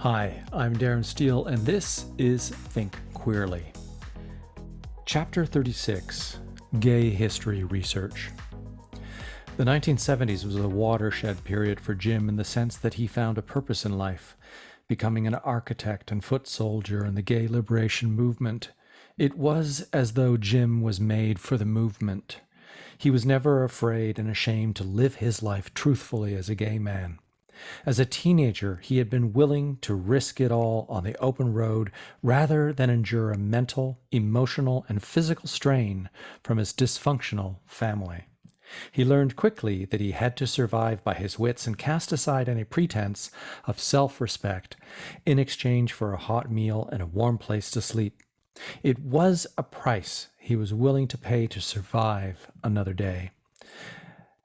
Hi, I'm Darren Steele, and this is Think Queerly. Chapter 36, Gay History Research. The 1970s was a watershed period for Jim in the sense that he found a purpose in life, becoming an architect and foot soldier in the gay liberation movement. It was as though Jim was made for the movement. He was never afraid and ashamed to live his life truthfully as a gay man. As a teenager, he had been willing to risk it all on the open road rather than endure a mental, emotional, and physical strain from his dysfunctional family. He learned quickly that he had to survive by his wits and cast aside any pretense of self-respect in exchange for a hot meal and a warm place to sleep. It was a price he was willing to pay to survive another day.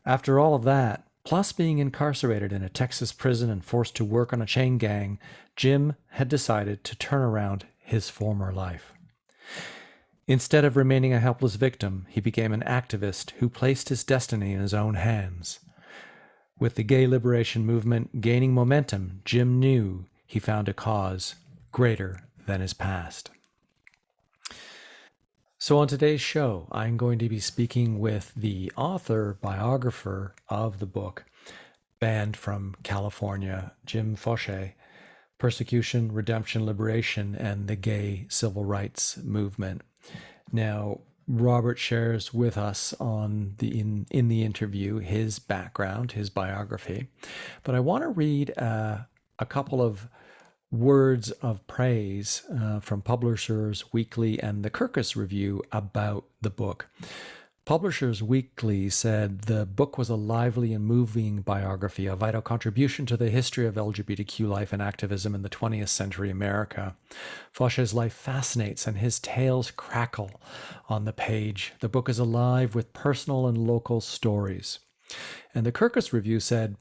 After all of that, plus being incarcerated in a Texas prison and forced to work on a chain gang, Jim had decided to turn around his former life. Instead of remaining a helpless victim, he became an activist who placed his destiny in his own hands. With the gay liberation movement gaining momentum, Jim knew he found a cause greater than his past. So on today's show, I'm going to be speaking with the biographer of the book, banned from California, Jim Foshee, Persecution, Redemption, Liberation, and the Gay Civil Rights Movement. Now, Robert shares with us in the interview his background, his biography, but I want to read a couple of words of praise from Publishers Weekly and the Kirkus Review about the book. Publishers Weekly said the book was a lively and moving biography, a vital contribution to the history of LGBTQ life and activism in the 20th century America. Foshee's life fascinates and his tales crackle on the page. The book is alive with personal and local stories. And the Kirkus Review said,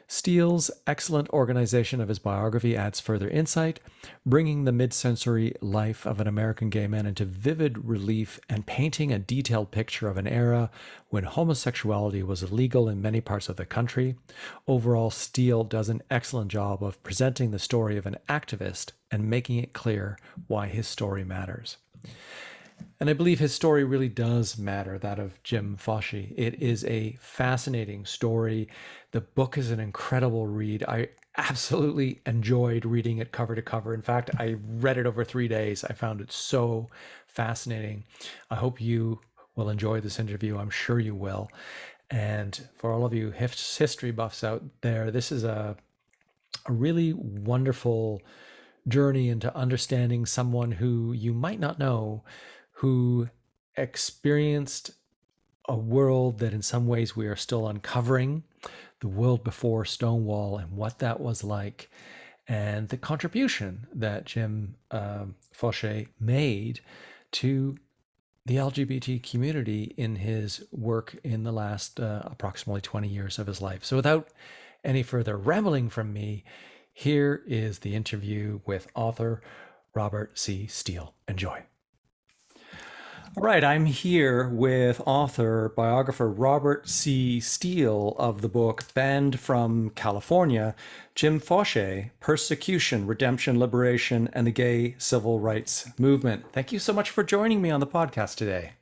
Steele's excellent organization of his biography adds further insight, bringing the mid-century life of an American gay man into vivid relief and painting a detailed picture of an era when homosexuality was illegal in many parts of the country. Overall, Steele does an excellent job of presenting the story of an activist and making it clear why his story matters. And I believe his story really does matter, that of Jim Foshee. It is a fascinating story. The book is an incredible read. I absolutely enjoyed reading it cover to cover. In fact, I read it over 3 days. I found it so fascinating. I hope you will enjoy this interview. I'm sure you will. And for all of you history buffs out there, this is a really wonderful journey into understanding someone who you might not know, who experienced a world that in some ways we are still uncovering, the world before Stonewall and what that was like, and the contribution that Jim Foshee made to the LGBT community in his work in the last approximately 20 years of his life. So without any further rambling from me, here is the interview with author Robert C. Steele. Enjoy. All right, I'm here with biographer Robert C. Steele of the book Banned from California, Jim Foshee, Persecution, Redemption, Liberation, and the Gay Civil Rights Movement. Thank you so much for joining me on the podcast today.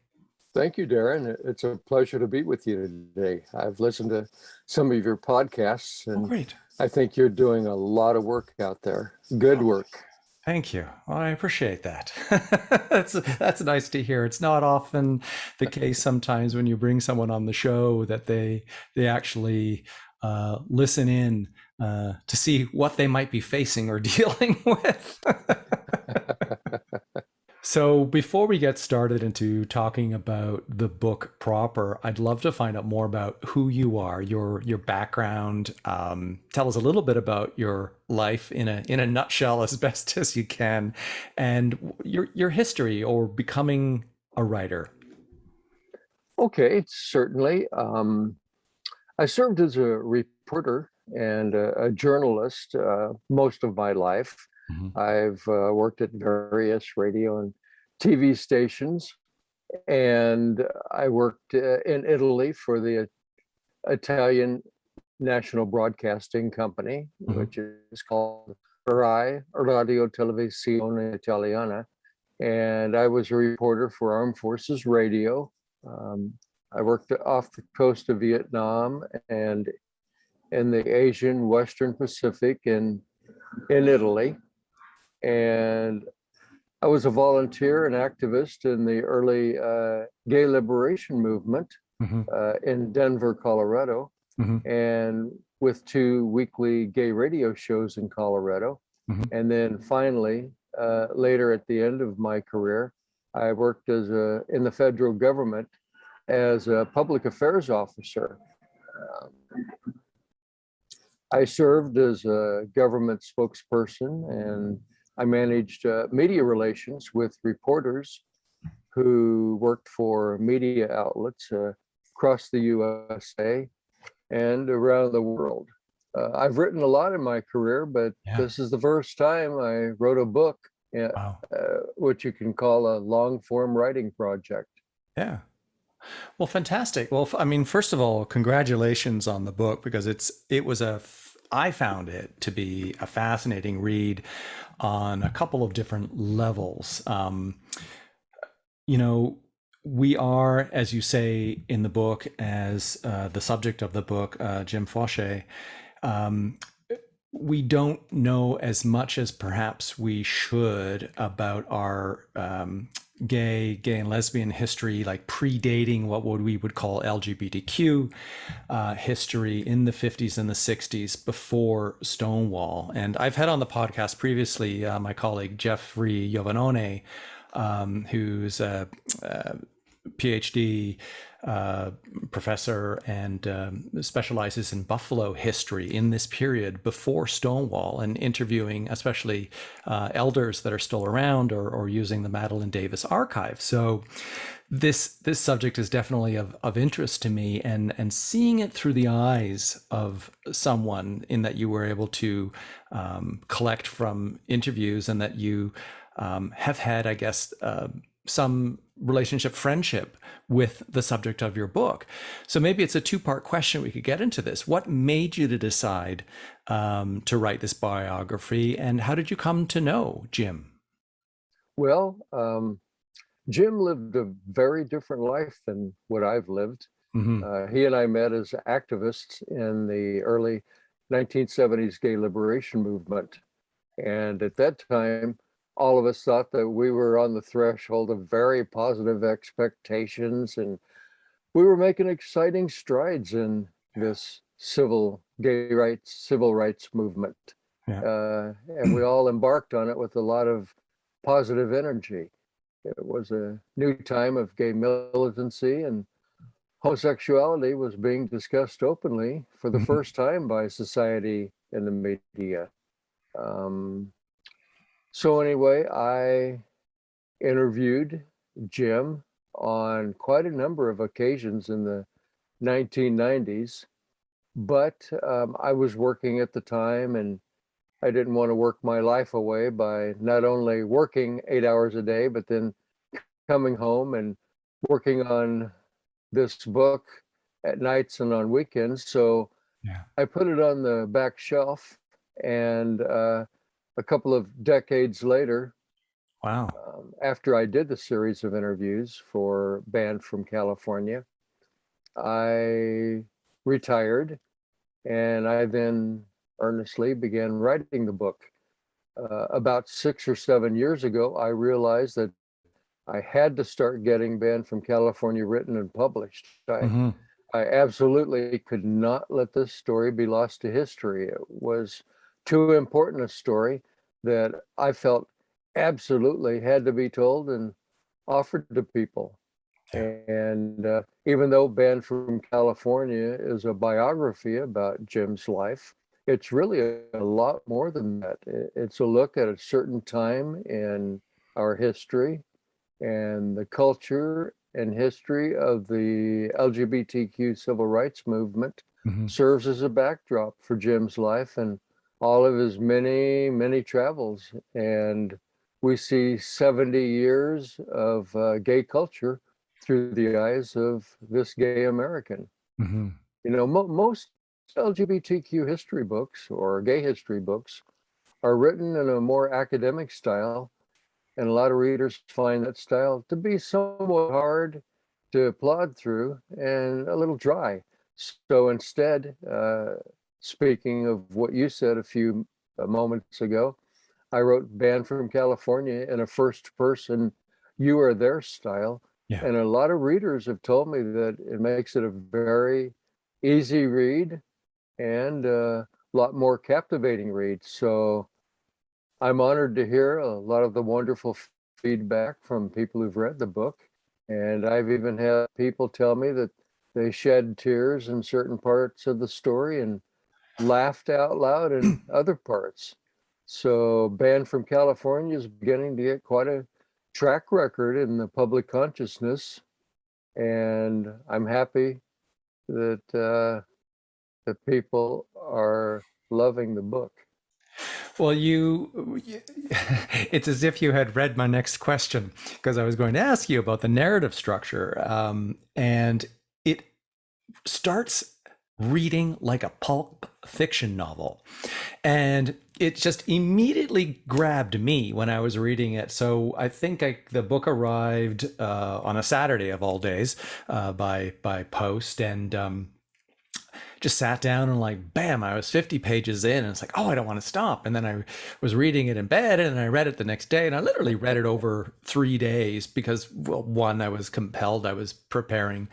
Thank you, Darren. It's a pleasure to be with you today. I've listened to some of your podcasts, and great. I think you're doing a lot of work out there. Good work. Thank you. Well, I appreciate that. That's nice to hear. It's not often the case sometimes when you bring someone on the show that they actually listen in to see what they might be facing or dealing with. So before we get started into talking about the book proper, I'd love to find out more about who you are, your background. Tell us a little bit about your life in a nutshell as best as you can, and your history or becoming a writer. Okay, certainly. I served as a reporter and a journalist most of my life. Mm-hmm. I've worked at various radio and TV stations, and I worked in Italy for the Italian National Broadcasting Company, mm-hmm. which is called RAI Radiotelevisione Italiana, and I was a reporter for Armed Forces Radio. I worked off the coast of Vietnam and in the Asian Western Pacific and in Italy. And I was a volunteer and activist in the early gay liberation movement in Denver, Colorado, and with 2 weekly gay radio shows in Colorado. And then finally, later at the end of my career, I worked in the federal government as a public affairs officer. I served as a government spokesperson, and I managed media relations with reporters who worked for media outlets across the USA and around the world. I've written a lot in my career, but this is the first time I wrote a book, which you can call a long-form writing project. Yeah. Well, fantastic. Well, I mean, first of all, congratulations on the book, because I found it to be a fascinating read on a couple of different levels. You know, we are, as you say in the book, as the subject of the book, Jim Foshee, we don't know as much as perhaps we should about our gay and lesbian history, like predating what we would call LGBTQ history in the 50s and the 60s before Stonewall. And I've had on the podcast previously my colleague Jeffrey Giovannone, who's a PhD professor and specializes in Buffalo history in this period before Stonewall, and interviewing especially elders that are still around or using the Madeline Davis archive. So this subject is definitely of interest to me, and seeing it through the eyes of someone in that you were able to collect from interviews, and that you have had, I guess, some friendship with the subject of your book. So maybe it's a 2-part question. We could get into this. What made you to decide to write this biography, and how did you come to know Jim? Well, Jim lived a very different life than what I've lived. He and I met as activists in the early 1970s gay liberation movement. And at that time, all of us thought that we were on the threshold of very positive expectations, and we were making exciting strides in this civil rights movement. And we all embarked on it with a lot of positive energy. It was a new time of gay militancy, and homosexuality was being discussed openly for the first time by society and the media. So anyway, I interviewed Jim on quite a number of occasions in the 1990s, but I was working at the time, and I didn't want to work my life away by not only working 8 hours a day, but then coming home and working on this book at nights and on weekends. So I put it on the back shelf, and a couple of decades later, after I did the series of interviews for Band from California, I retired, and I then earnestly began writing the book. About 6 or 7 years ago, I realized that I had to start getting Band from California written and published. I absolutely could not let this story be lost to history. It was too important a story that I felt absolutely had to be told and offered to people. And even though Band from California is a biography about Jim's life, it's really a lot more than that. It's a look at a certain time in our history, and the culture and history of the LGBTQ civil rights movement serves as a backdrop for Jim's life and all of his many, many travels. And we see 70 years of gay culture through the eyes of this gay American. You know, most LGBTQ history books or gay history books are written in a more academic style, and a lot of readers find that style to be somewhat hard to plod through and a little dry. So instead, speaking of what you said a few moments ago, I wrote Band from California in a first person, you are there style. Yeah. And a lot of readers have told me that it makes it a very easy read and a lot more captivating read. So I'm honored to hear a lot of the wonderful feedback from people who've read the book. And I've even had people tell me that they shed tears in certain parts of the story and laughed out loud in other parts. So Band from California is beginning to get quite a track record in the public consciousness. And I'm happy that that people are loving the book. Well, it's as if you had read my next question, because I was going to ask you about the narrative structure. And it starts reading like a pulp fiction novel. And it just immediately grabbed me when I was reading it. So I think the book arrived on a Saturday of all days by post, and just sat down and like, bam, I was 50 pages in, and it's like, oh, I don't want to stop. And then I was reading it in bed, and I read it the next day, and I literally read it over 3 days because, well, one, I was compelled, I was preparing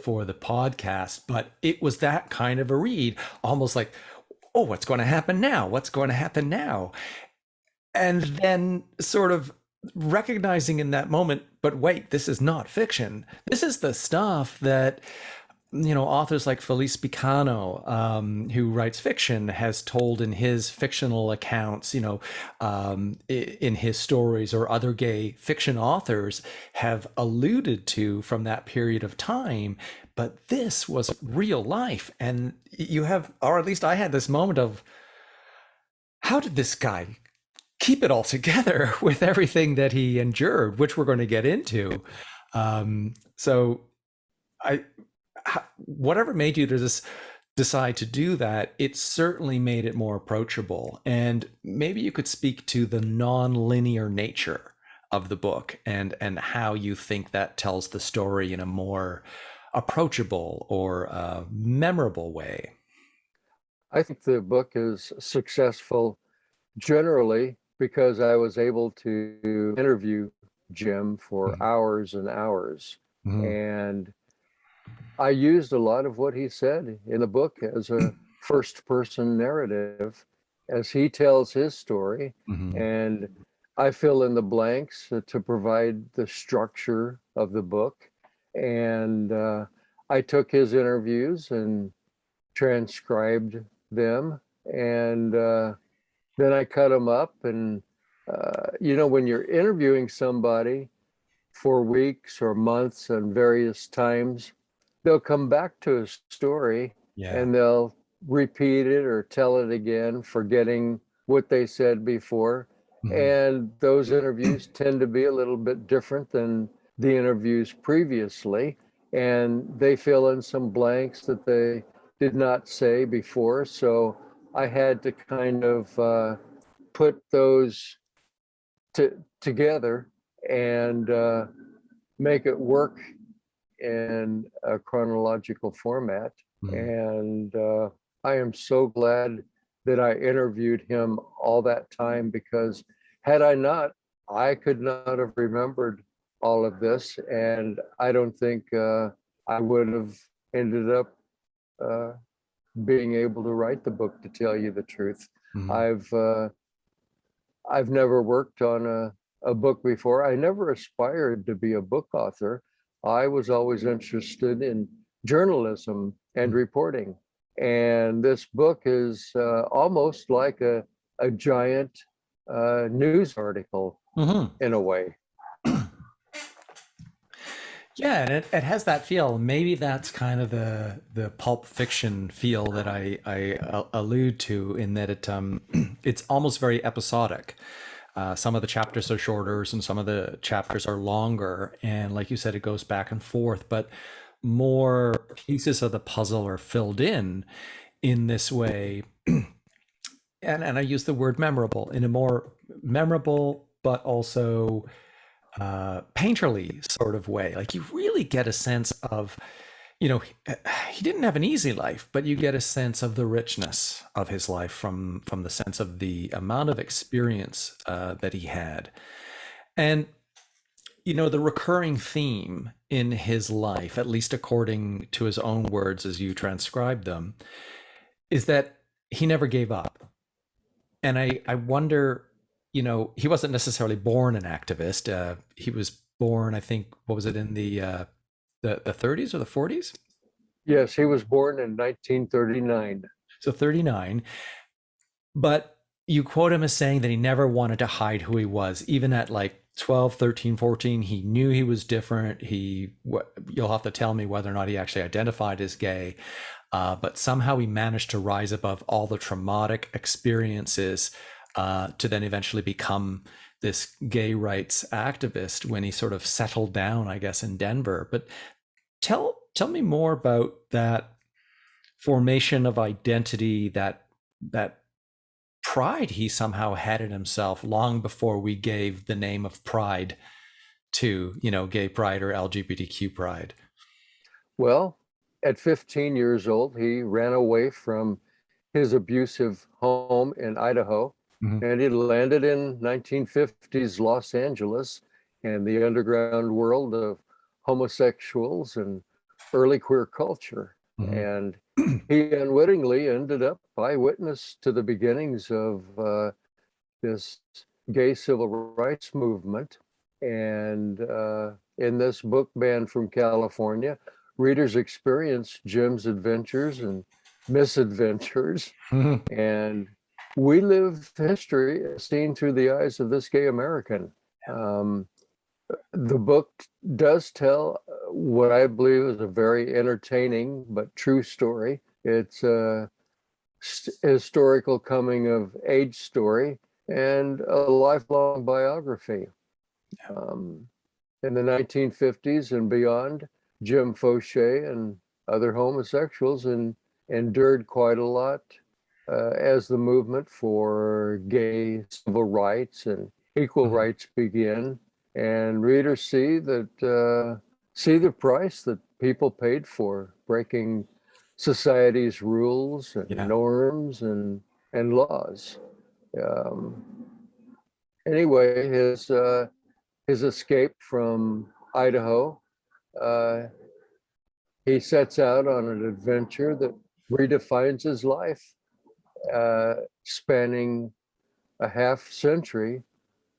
for the podcast, but it was that kind of a read, almost like, oh, what's going to happen now? What's going to happen now? And then sort of recognizing in that moment, but wait, this is not fiction. This is the stuff that, authors like Felice Picano, who writes fiction, has told in his fictional accounts, in his stories, or other gay fiction authors have alluded to from that period of time. But this was real life. And you have, or at least I had this moment of, how did this guy keep it all together with everything that he endured, which we're going to get into? So whatever made you decide to do that, it certainly made it more approachable. And maybe you could speak to the non-linear nature of the book and how you think that tells the story in a more approachable or memorable way. I think the book is successful generally because I was able to interview Jim for hours and hours. And I used a lot of what he said in the book as a first person narrative as he tells his story. And I fill in the blanks to provide the structure of the book. And I took his interviews and transcribed them. And then I cut them up. And, when you're interviewing somebody for weeks or months and various times, they'll come back to a story and they'll repeat it or tell it again, forgetting what they said before. And those interviews tend to be a little bit different than the interviews previously. And they fill in some blanks that they did not say before. So I had to kind of put those together and make it work in a chronological format. And I am so glad that I interviewed him all that time, because had I not, I could not have remembered all of this. And I don't think I would have ended up being able to write the book, to tell you the truth. I've never worked on a book before. I never aspired to be a book author. I was always interested in journalism and reporting. And this book is almost like a giant news article in a way. Yeah, and it has that feel. Maybe that's kind of the pulp fiction feel that I allude to, in that it's almost very episodic. Some of the chapters are shorter, and some of the chapters are longer. And like you said, it goes back and forth, but more pieces of the puzzle are filled in this way. and I use the word memorable in a more memorable, but also painterly sort of way. Like you really get a sense of, he didn't have an easy life, but you get a sense of the richness of his life from the sense of the amount of experience that he had. And the recurring theme in his life, at least according to his own words as you transcribed them, is that he never gave up. And I wonder, he wasn't necessarily born an activist. He was born, I think, what was it, in the 30s or the 40s? Yes, he was born in 1939. So 39. But you quote him as saying that he never wanted to hide who he was, even at like 12, 13, 14. He knew he was different. You'll have to tell me whether or not he actually identified as gay. But somehow he managed to rise above all the traumatic experiences to then eventually become this gay rights activist when he sort of settled down, I guess, in Denver. But tell me more about that formation of identity, that pride he somehow had in himself long before we gave the name of pride to, gay pride or LGBTQ pride. Well, at 15 years old, he ran away from his abusive home in Idaho, and he landed in 1950s Los Angeles and the underground world of homosexuals and early queer culture. And he unwittingly ended up eyewitness to the beginnings of this gay civil rights movement. And in this book, Banned from California, readers experience Jim's adventures and misadventures. And we live history seen through the eyes of this gay American. The book does tell what I believe is a very entertaining but true story. It's a historical coming of age story and a lifelong biography. In the 1950s and beyond, Jim Foshee and other homosexuals endured quite a lot as the movement for gay civil rights and equal rights began. And readers see the price that people paid for breaking society's rules and norms and laws. Anyway, his escape from Idaho, he sets out on an adventure that redefines his life, spanning a half century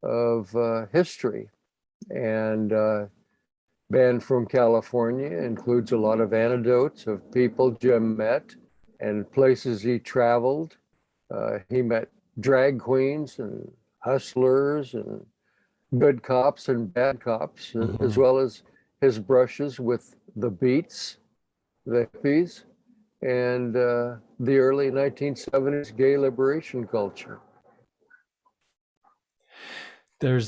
of history. And Banned from California includes a lot of anecdotes of people Jim met and places he traveled. He met drag queens and hustlers and good cops and bad cops, as well as his brushes with the beats, the hippies, and the early 1970s gay liberation culture. There's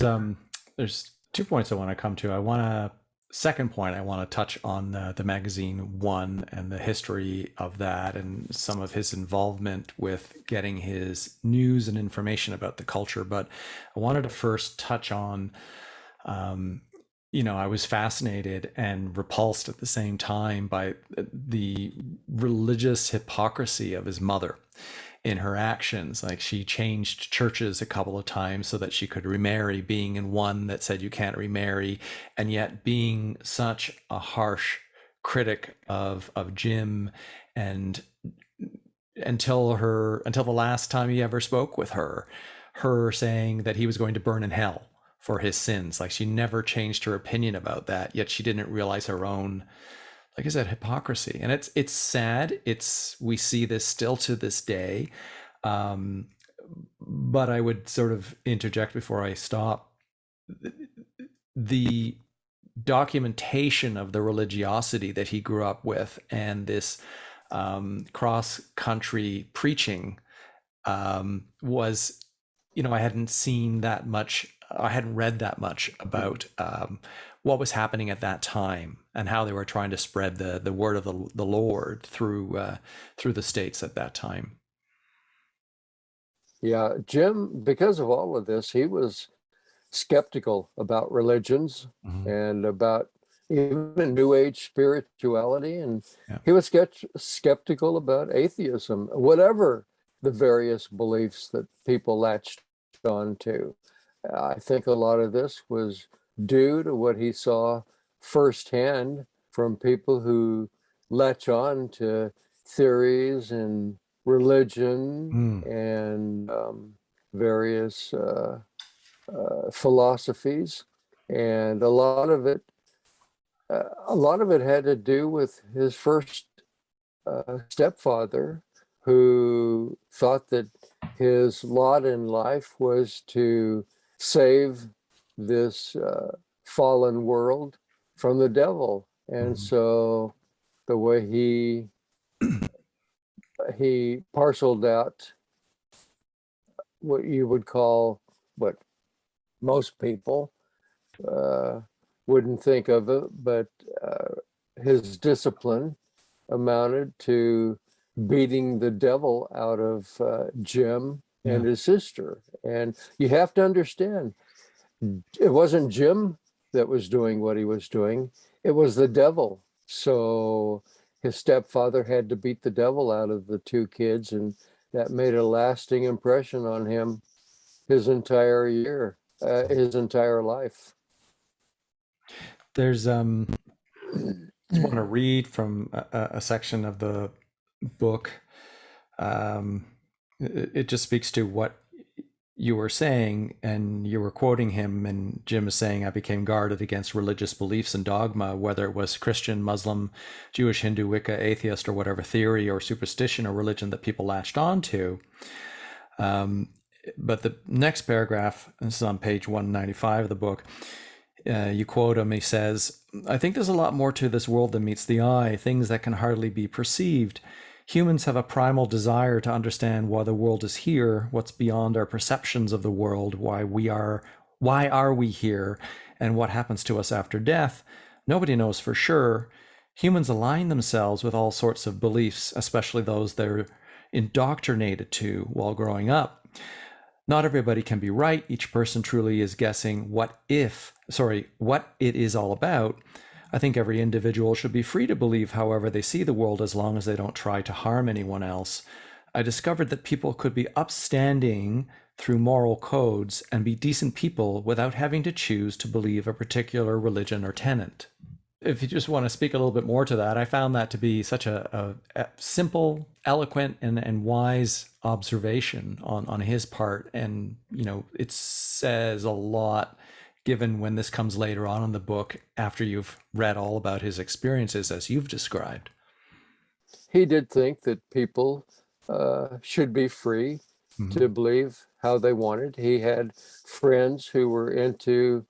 2 points I want to come to. Second point, I want to touch on the magazine One and the history of that and some of his involvement with getting his news and information about the culture. But I wanted to first touch on, I was fascinated and repulsed at the same time by the religious hypocrisy of his mother in her actions. Like, she changed churches a couple of times so that she could remarry, being in one that said you can't remarry, and yet being such a harsh critic of Jim, and until the last time he ever spoke with her saying that he was going to burn in hell for his sins. Like, she never changed her opinion about that, yet she didn't realize her own, like I said, hypocrisy. And it's sad. We see this still to this day. But I would sort of interject before I stop. The documentation of the religiosity that he grew up with and this cross-country preaching was, I hadn't seen that much. I hadn't read that much about what was happening at that time and how they were trying to spread the word of the Lord through the states at that time. Yeah, Jim, because of all of this, he was skeptical about religions Hmm. and about even New Age spirituality. And Yeah. he was skeptical about atheism, whatever the various beliefs that people latched on to. I think a lot of this was due to what he saw firsthand from people who latch on to theories and religion Mm. and various philosophies, and a lot of it had to do with his first stepfather, who thought that his lot in life was to save this fallen world from the devil, and Hmm. so the way he parceled out what you would call, what most people uh, wouldn't think of it, but his discipline amounted to beating the devil out of Jim Yeah. and his sister. And you have to understand, it wasn't Jim that was doing what he was doing, it was the devil. So his stepfather had to beat the devil out of the two kids, and that made a lasting impression on him his entire life. There's just want to read from a section of the book. Um, it just speaks to what you were saying, and you were quoting him, and Jim is saying, I became guarded against religious beliefs and dogma, whether it was Christian, Muslim, Jewish, Hindu, Wicca, atheist, or whatever theory or superstition or religion that people latched onto. Um, but the next paragraph, this is on page 195 of the book, you quote him, he says, I think there's a lot more to this world than meets the eye, things that can hardly be perceived. Humans have a primal desire to understand why the world is here, what's beyond our perceptions of the world, why are we here, and what happens to us after death. Nobody knows for sure. Humans align themselves with all sorts of beliefs, especially those they're indoctrinated to while growing up. Not everybody can be right. Each person truly is guessing what it is all about. I think every individual should be free to believe however they see the world, as long as they don't try to harm anyone else. I discovered that people could be upstanding through moral codes and be decent people without having to choose to believe a particular religion or tenet. If you just want to speak a little bit more to that, I found that to be such a simple, eloquent, and wise observation on his part. And, it says a lot, given when this comes later on in the book, after you've read all about his experiences as you've described. He did think that people should be free Mm-hmm. to believe how they wanted. He had friends who were into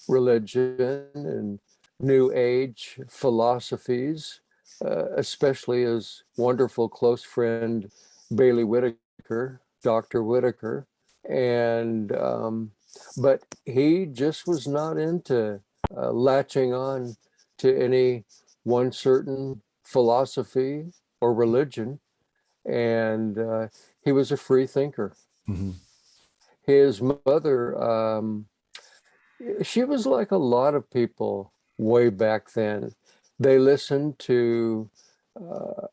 religion and New Age philosophies, especially his wonderful close friend Bailey Whitaker, Dr. Whitaker. And but he just was not into latching on to any one certain philosophy or religion, and he was a free thinker. Mm-hmm. His mother, she was like a lot of people way back then. They listened to uh,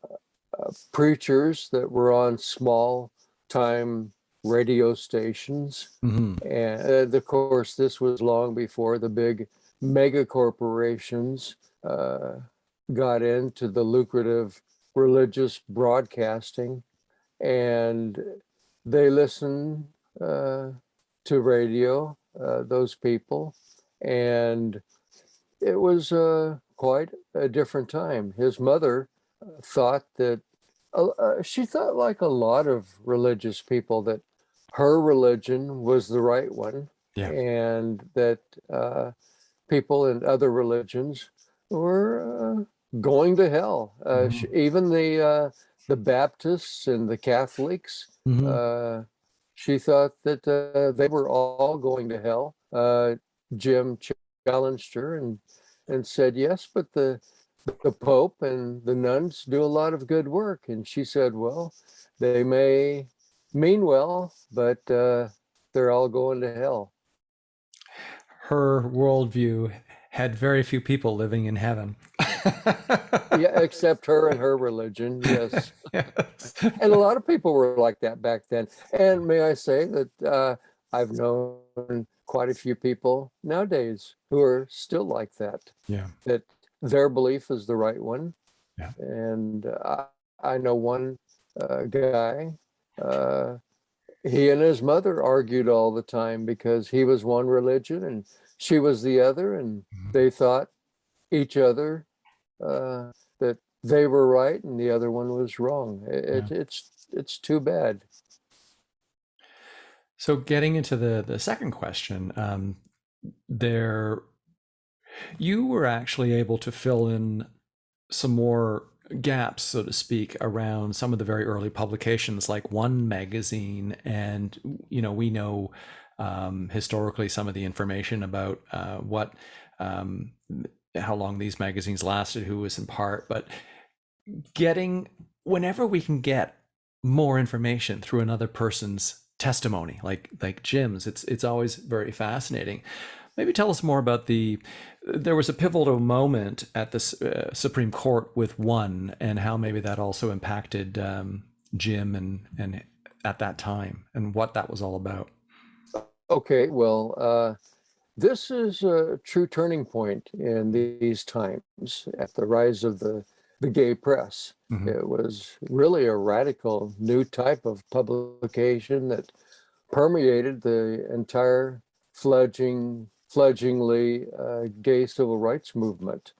preachers that were on small time radio stations. Mm-hmm. And of course, this was long before the big mega corporations got into the lucrative religious broadcasting. And they listened to radio, those people. And it was quite a different time. His mother thought that, she thought, like a lot of religious people, that her religion was the right one, Yeah. and that people in other religions were going to hell. Mm-hmm. Even the Baptists and the Catholics, Mm-hmm. uh, she thought that they were all going to hell. Jim challenged her and said, yes, but the Pope and the nuns do a lot of good work. And she said, well, they may mean well, but they're all going to hell. Her worldview had very few people living in heaven. Yeah, except her and her religion, yes. Yes. And a lot of people were like that back then. And may I say that I've known quite a few people nowadays who are still like that, Yeah. that their belief is the right one. Yeah. And I know one guy, uh, he and his mother argued all the time because he was one religion and she was the other, and they thought each other that they were right and the other one was wrong. Yeah. It's too bad. So getting into the second question, there you were actually able to fill in some more gaps, so to speak, around some of the very early publications like One magazine. And, we know historically some of the information about how long these magazines lasted, who was in part, but whenever we can get more information through another person's testimony, like Jim's, it's always very fascinating. Maybe tell us more about there was a pivotal moment at the Supreme Court with One, and how maybe that also impacted Jim and at that time, and what that was all about. Okay, well, this is a true turning point in these times at the rise of the gay press. Mm-hmm. It was really a radical new type of publication that permeated the entire fledglingly gay civil rights movement.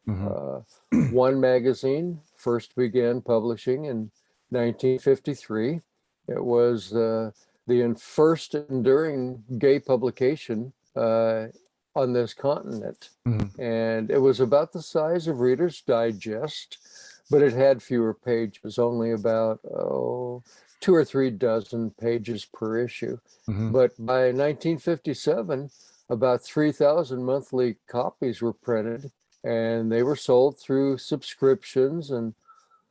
One magazine first began publishing in 1953. It was the first enduring gay publication on this continent. Mm-hmm. And it was about the size of Reader's Digest, but it had fewer pages, only about 2 or 3 dozen pages per issue. Mm-hmm. But by 1957, about 3,000 monthly copies were printed, and they were sold through subscriptions and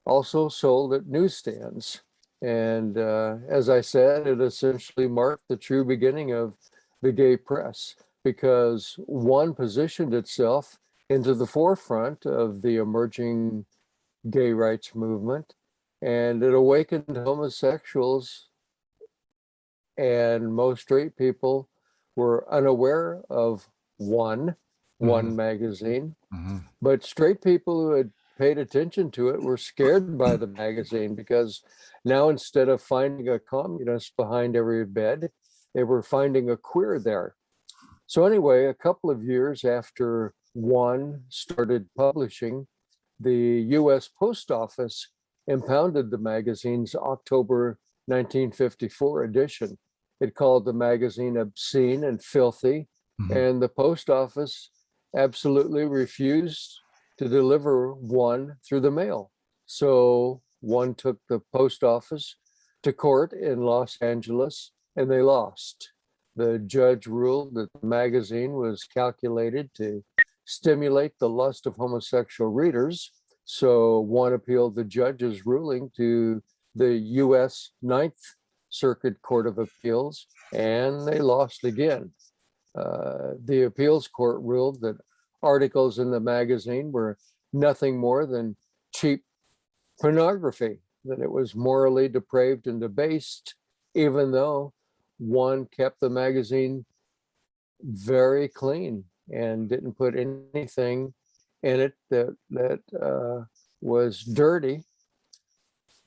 also sold at newsstands. And as I said, it essentially marked the true beginning of the gay press, because One positioned itself into the forefront of the emerging gay rights movement, and it awakened homosexuals, and most straight people were unaware of One Mm-hmm. magazine. Mm-hmm. But straight people who had paid attention to it were scared by the magazine, because now instead of finding a communist behind every bed, they were finding a queer there. So anyway, a couple of years after One started publishing, the U.S. Post Office impounded the magazine's October 1954 edition. It called the magazine obscene and filthy, Mm-hmm. and the post office absolutely refused to deliver One through the mail. So One took the post office to court in Los Angeles, and they lost. The judge ruled that the magazine was calculated to stimulate the lust of homosexual readers. So One appealed the judge's ruling to the U.S. Ninth Circuit Court of Appeals, and they lost again. The appeals court ruled that articles in the magazine were nothing more than cheap pornography, that it was morally depraved and debased, even though One kept the magazine very clean and didn't put anything in it that was dirty.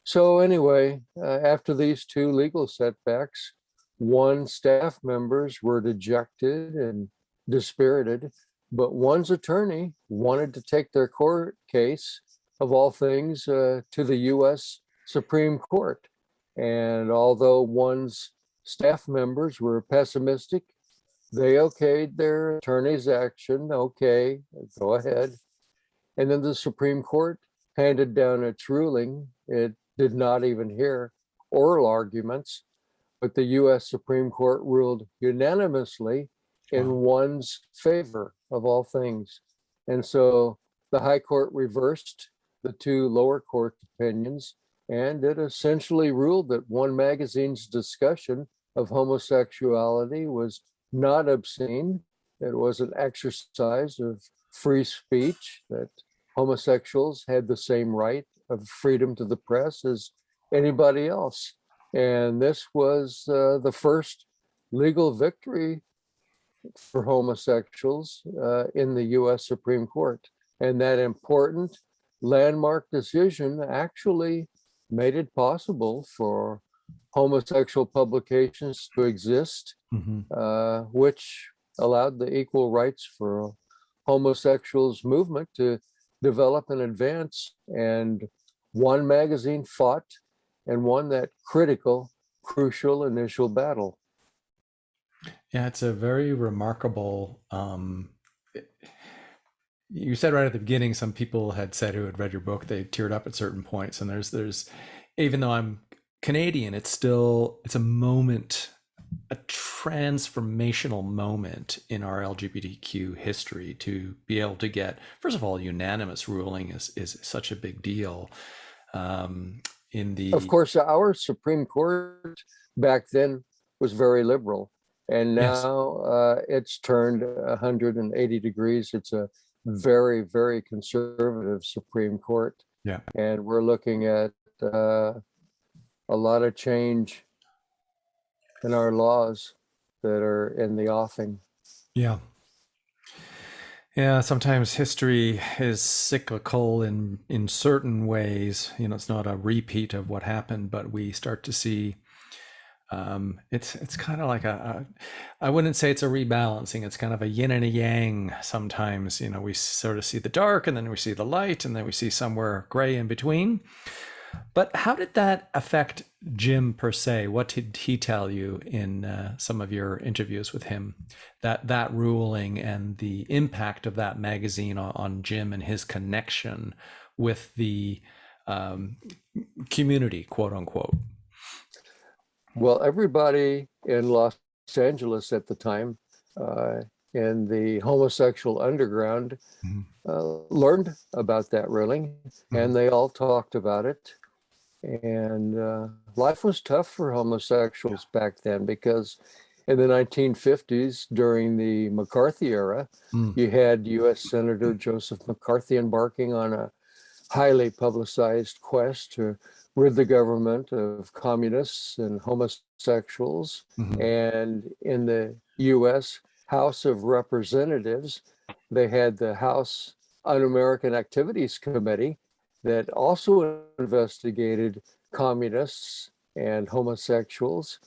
So anyway, after these two legal setbacks, One staff members were dejected and dispirited, but One's attorney wanted to take their court case, of all things, to the U.S. Supreme Court. And although One's staff members were pessimistic, they okayed their attorney's action. Okay, go ahead. And then the Supreme Court handed down its ruling. It did not even hear oral arguments, but the U.S. Supreme Court ruled unanimously in Wow. One's favor, of all things. And so the High Court reversed the two lower court opinions, and it essentially ruled that one magazine's discussion of homosexuality was not obscene. It was an exercise of free speech, that homosexuals had the same right of freedom to the press as anybody else. And this was the first legal victory for homosexuals in the US Supreme Court. And that important landmark decision actually made it possible for homosexual publications to exist, which allowed the equal rights for homosexuals movement to develop and advance. And one magazine fought and won that critical, crucial initial battle. Yeah, it's a very remarkable. You said right at the beginning, some people had said who had read your book, they teared up at certain points. And there's, even though I'm Canadian, it's a moment, a transformational moment in our LGBTQ history to be able to get, first of all, unanimous ruling is such a big deal. Of course, our Supreme Court back then was very liberal, and now it's turned 180 degrees. It's a very, very conservative Supreme Court. Yeah. And we're looking at a lot of change in our laws that are in the offing. Yeah. Yeah, sometimes history is cyclical in certain ways. It's not a repeat of what happened, but we start to see it's kind of like I wouldn't say it's a rebalancing. It's kind of a yin and a yang sometimes. We sort of see the dark, and then we see the light, and then we see somewhere gray in between. But how did that affect Jim per se? What did he tell you in some of your interviews with him? That ruling and the impact of that magazine on Jim and his connection with the community, quote unquote. Well, everybody in Los Angeles at the time, in the homosexual underground, learned about that ruling, and they all talked about it. And life was tough for homosexuals back then, because in the 1950s, during the McCarthy era, you had U.S. Senator Joseph McCarthy embarking on a highly publicized quest to rid the government of communists and homosexuals. And in the U.S. House of Representatives, they had the House Un-American Activities Committee that also investigated communists and homosexuals.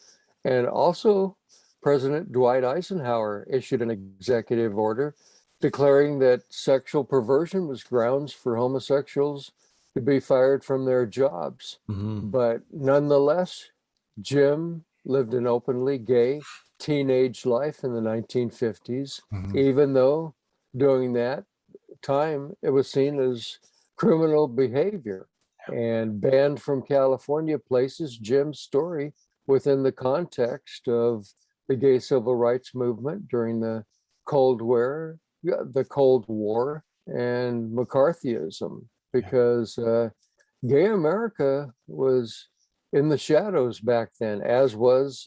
And also, President Dwight Eisenhower issued an executive order declaring that sexual perversion was grounds for homosexuals to be fired from their jobs. But nonetheless, Jim lived an openly gay teenage life in the 1950s, even though during that time it was seen as criminal behavior. And banned from California places Jim's story within the context of the gay civil rights movement during the Cold War, and McCarthyism, because gay America was in the shadows back then, as was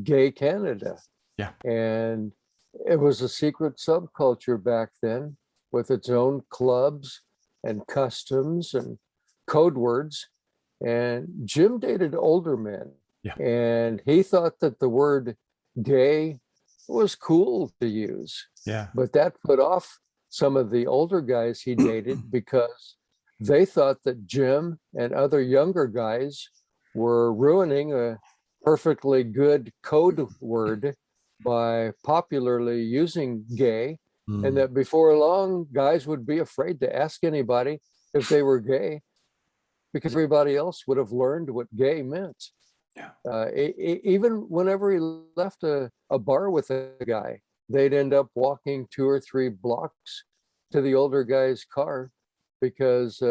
gay Canada. Yeah. And it was a secret subculture back then, with its own clubs and customs and code words. And Jim dated older men. Yeah. And he thought that the word gay was cool to use. Yeah. But that put off some of the older guys he dated, because they thought that Jim and other younger guys were ruining a perfectly good code word by popularly using gay. And that before long, guys would be afraid to ask anybody if they were gay, because everybody else would have learned what gay meant. Yeah. Even whenever he left a bar with a guy, they'd end up walking 2 or 3 blocks to the older guy's car, because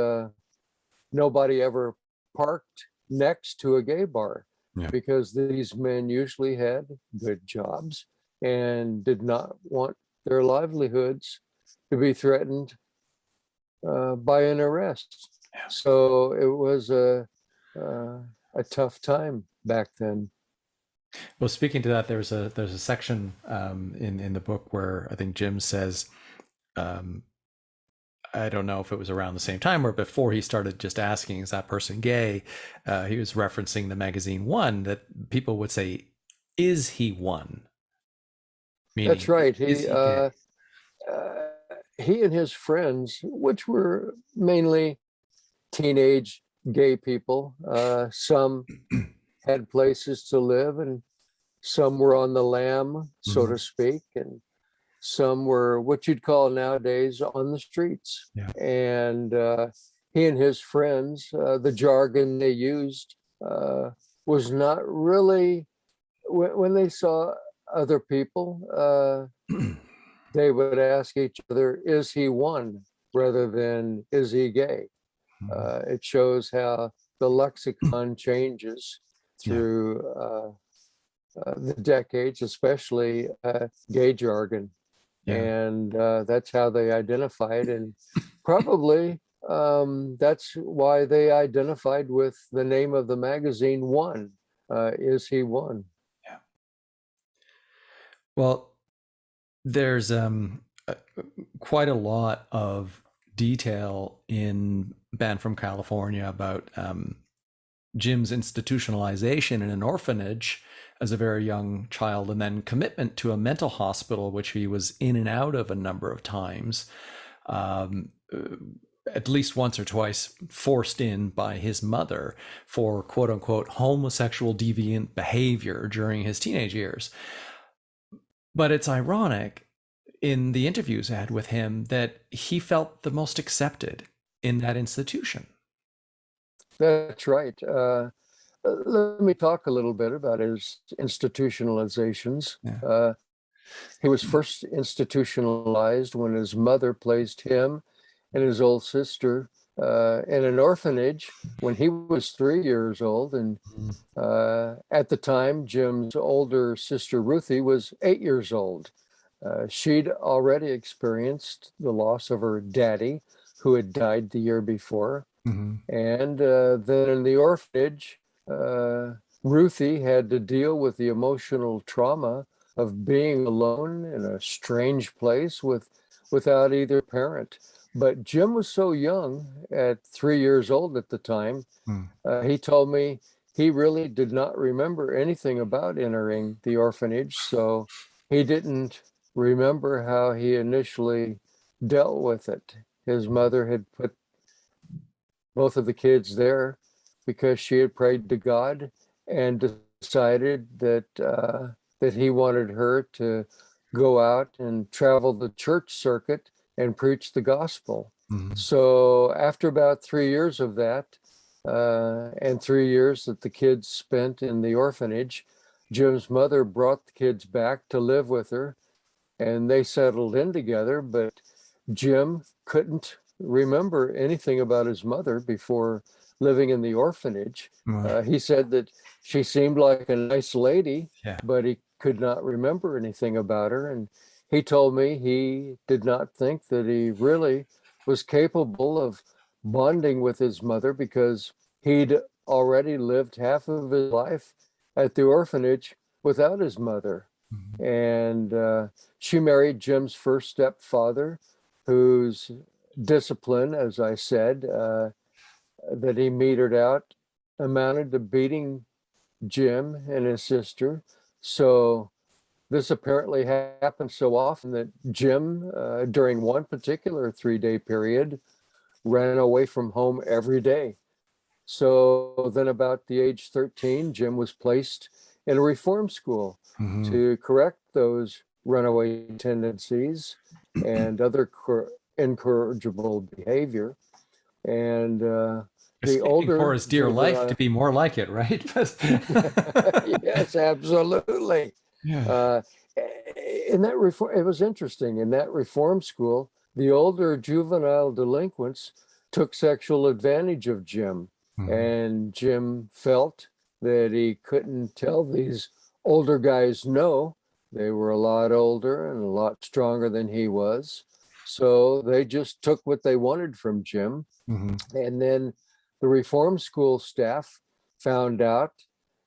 nobody ever parked next to a gay bar. Yeah. Because these men usually had good jobs and did not want their livelihoods to be threatened by an arrest. So it was a tough time back then. Well, speaking to that, there's a section in the book where I think Jim says, um, I don't know if it was around the same time or before he started just asking, is that person gay? He was referencing the magazine One, that people would say, is he one? That's Meaning, right. is he gay? He and his friends, which were mainly teenage gay people, some had places to live, and some were on the lam, so Mhm. to speak, and some were what you'd call nowadays on the streets. Yeah. And he and his friends, the jargon they used was not really, when they saw other people, they would ask each other, is he one, rather than is he gay? It shows how the lexicon changes Yeah. through the decades, especially gay jargon. Yeah. And that's how they identified. And probably that's why they identified with the name of the magazine, One. Is he one? Yeah. Well, there's quite a lot of detail in Band from California about Jim's institutionalization in an orphanage as a very young child, and then commitment to a mental hospital, which he was in and out of a number of times, um, at least once or twice forced in by his mother for quote unquote homosexual deviant behavior during his teenage years. But it's ironic in the interviews I had with him that he felt the most accepted in that institution. That's right. Let me talk a little bit about his institutionalizations. Yeah. He was first institutionalized when his mother placed him and his old sister in an orphanage when he was 3 years old. And at the time, Jim's older sister, Ruthie, was 8 years old. She'd already experienced the loss of her daddy, who had died the year before. Mm-hmm. And then in the orphanage, Ruthie had to deal with the emotional trauma of being alone in a strange place without either parent. But Jim was so young, at 3 years old at the time, Mm. he told me he really did not remember anything about entering the orphanage. So he didn't remember how he initially dealt with it. His mother had put both of the kids there because she had prayed to God and decided that he wanted her to go out and travel the church circuit and preach the gospel. Mm-hmm. So after about 3 years of that, and 3 years that the kids spent in the orphanage, Jim's mother brought the kids back to live with her, and they settled in together. But Jim couldn't remember anything about his mother before living in the orphanage. Wow. He said that she seemed like a nice lady, Yeah. but he could not remember anything about her. And he told me he did not think that he really was capable of bonding with his mother because he'd already lived half of his life at the orphanage without his mother. Mm-hmm. And she married Jim's first stepfather, whose discipline, as I said, that he metered out amounted to beating Jim and his sister. So this apparently happened so often that Jim, during one particular 3-day period, ran away from home every day. So then, about the age 13, Jim was placed in a reform school Mm-hmm. to correct those runaway tendencies and other incorrigible behavior. And the Speaking for older his dear life to juvenile, be more like it, right? yes, absolutely. Yeah. Uh, in that reform, it was interesting. In that reform school, the older juvenile delinquents took sexual advantage of Jim, Mm-hmm. and Jim felt that he couldn't tell these older guys no. They were a lot older and a lot stronger than he was. So they just took what they wanted from Jim. And then the reform school staff found out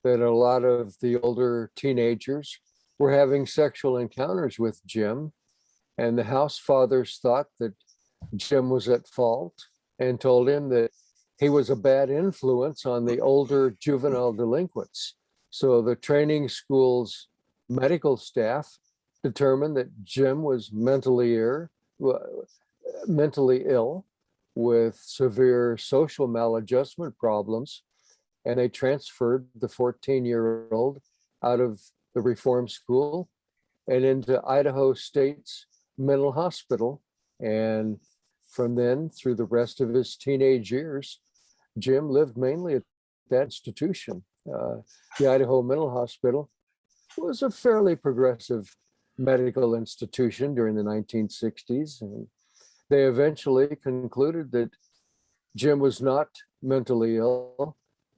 that a lot of the older teenagers were having sexual encounters with Jim. And the house fathers thought that Jim was at fault and told him that he was a bad influence on the older juvenile delinquents. So the training school's medical staff determined that Jim was mentally ill with severe social maladjustment problems, and they transferred the 14-year-old out of the reform school and into Idaho State's mental hospital. And from then through the rest of his teenage years, Jim lived mainly at that institution. The Idaho Mental Hospital was a fairly progressive medical institution during the 1960s. And they eventually concluded that Jim was not mentally ill,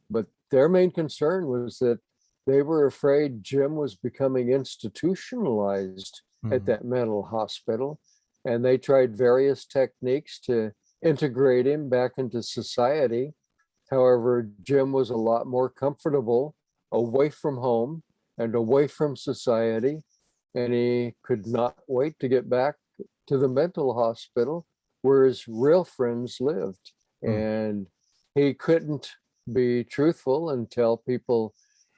but their main concern was that they were afraid Jim was becoming institutionalized at that mental hospital. And they tried various techniques to integrate him back into society. However, Jim was a lot more comfortable away from home and away from society, and he could not wait to get back to the mental hospital where his real friends lived. And he couldn't be truthful and tell people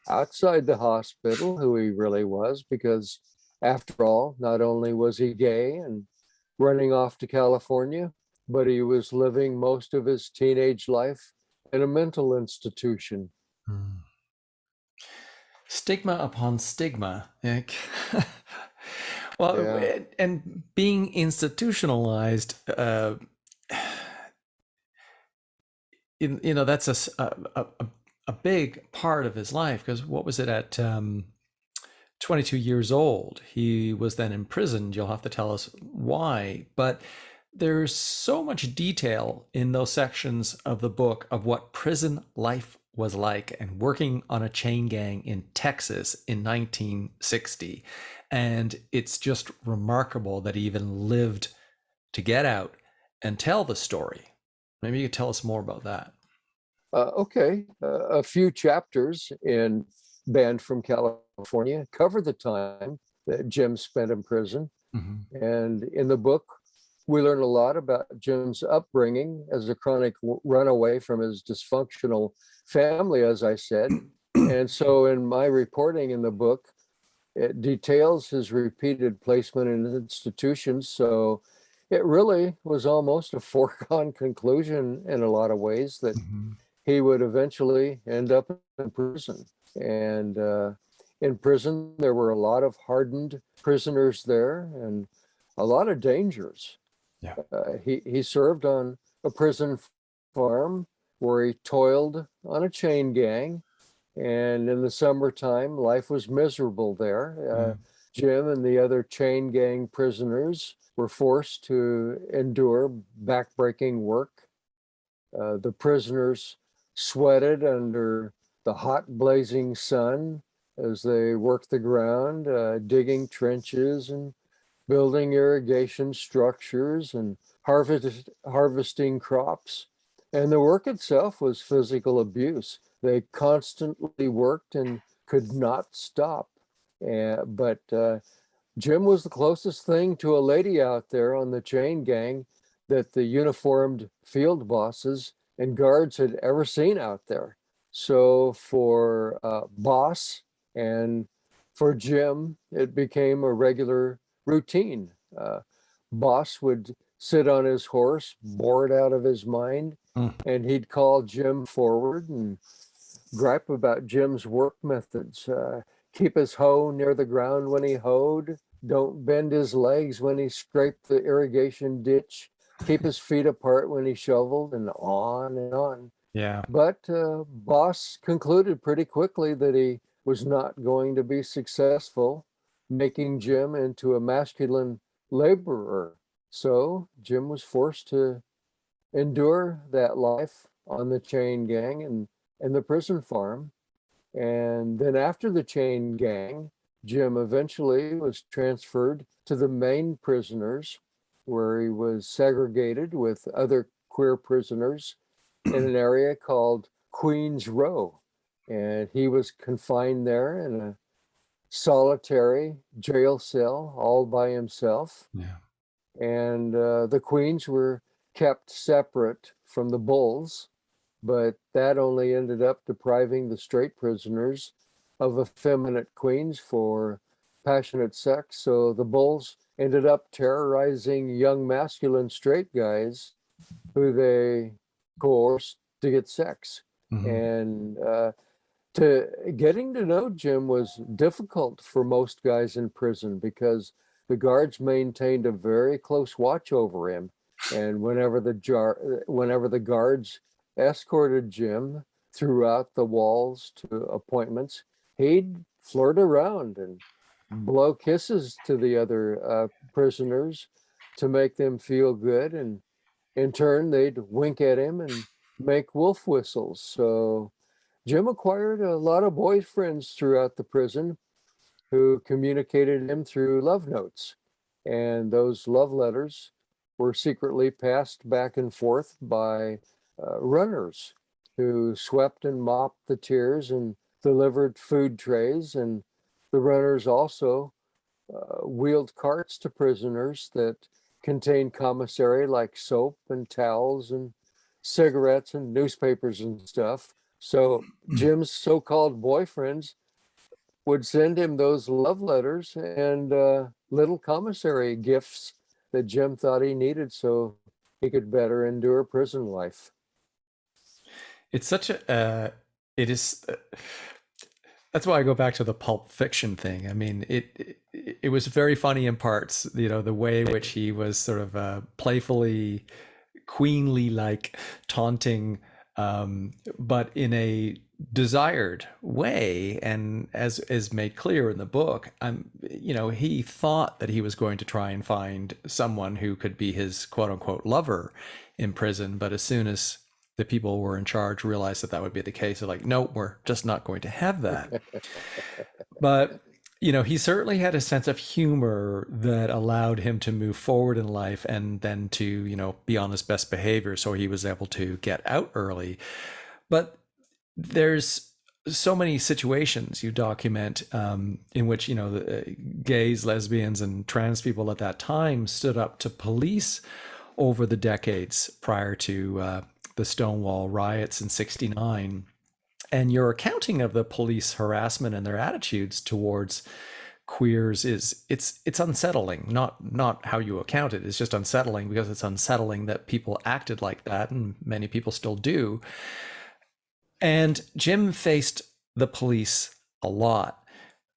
outside the hospital who he really was, because after all, not only was he gay and running off to California, but he was living most of his teenage life in a mental institution. Stigma upon stigma. Well, Yeah. and being institutionalized, that's a big part of his life, because what was it at 22 years old? He was then imprisoned. You'll have to tell us why. But there's so much detail in those sections of the book of what prison life was like and working on a chain gang in Texas in 1960. And it's just remarkable that he even lived to get out and tell the story. Maybe you could tell us more about that. Okay. A few chapters in Banned from California cover the time that Jim spent in prison. And in the book, we learn a lot about Jim's upbringing as a chronic runaway from his dysfunctional family, as I said. And so in my reporting in the book, it details his repeated placement in institutions. So it really was almost a foregone conclusion in a lot of ways that he would eventually end up in prison. And in prison, there were a lot of hardened prisoners there and a lot of dangers. Yeah. He served on a prison farm where he toiled on a chain gang. And in the summertime, life was miserable there. Jim and the other chain gang prisoners were forced to endure backbreaking work. The prisoners sweated under the hot blazing sun as they worked the ground, digging trenches and building irrigation structures and harvesting crops. And the work itself was physical abuse. They constantly worked and could not stop. But Jim was the closest thing to a lady out there on the chain gang that the uniformed field bosses and guards had ever seen out there. So for Boss and for Jim, it became a regular routine. Boss would sit on his horse, bored out of his mind, and he'd call Jim forward and gripe about Jim's work methods. Keep his hoe near the ground when he hoed. Don't bend his legs when he scraped the irrigation ditch. Keep his feet apart when he shoveled, and on and on. Yeah. But Boss concluded pretty quickly that he was not going to be successful, making Jim into a masculine laborer. So Jim was forced to endure that life on the chain gang and the prison farm. And then after the chain gang, Jim eventually was transferred to the main prisoners. where he was segregated with other queer prisoners in an area called Queens Row. And he was confined there in a solitary jail cell all by himself. Yeah. And the queens were kept separate from the bulls, but that only ended up depriving the straight prisoners of effeminate queens for passionate sex. So the bulls ended up terrorizing young masculine straight guys who they coerced to get sex. Mm-hmm. And to getting to know Jim was difficult for most guys in prison because the guards maintained a very close watch over him. And whenever the guards escorted Jim throughout the walls to appointments, he'd flirt around and blow kisses to the other prisoners to make them feel good. And in turn, they'd wink at him and make wolf whistles. So Jim acquired a lot of boyfriends throughout the prison who communicated him through love notes. And those love letters were secretly passed back and forth by runners who swept and mopped the tiers and delivered food trays. And the runners also wheeled carts to prisoners that contained commissary like soap and towels and cigarettes and newspapers and stuff. So Jim's so-called boyfriends would send him those love letters and little commissary gifts that Jim thought he needed so he could better endure prison life. It's such a, it is, that's why I go back to the Pulp Fiction thing. I mean, it was very funny in parts, you know, the way in which he was sort of playfully, queenly like taunting, but in a desired way. And as is made clear in the book, you know, he thought that he was going to try and find someone who could be his quote unquote lover in prison. But as soon as the people who were in charge realized that that would be the case, they're like, no, we're just not going to have that. But you know, he certainly had a sense of humor that allowed him to move forward in life and then to, you know, be on his best behavior. So he was able to get out early. But there's so many situations you document in which, you know, the gays, lesbians, and trans people at that time stood up to police over the decades prior to the Stonewall riots in '69. And your accounting of the police harassment and their attitudes towards queers is it's unsettling. Not how you account it. It's just unsettling because it's unsettling that people acted like that, and many people still do. And Jim faced the police a lot.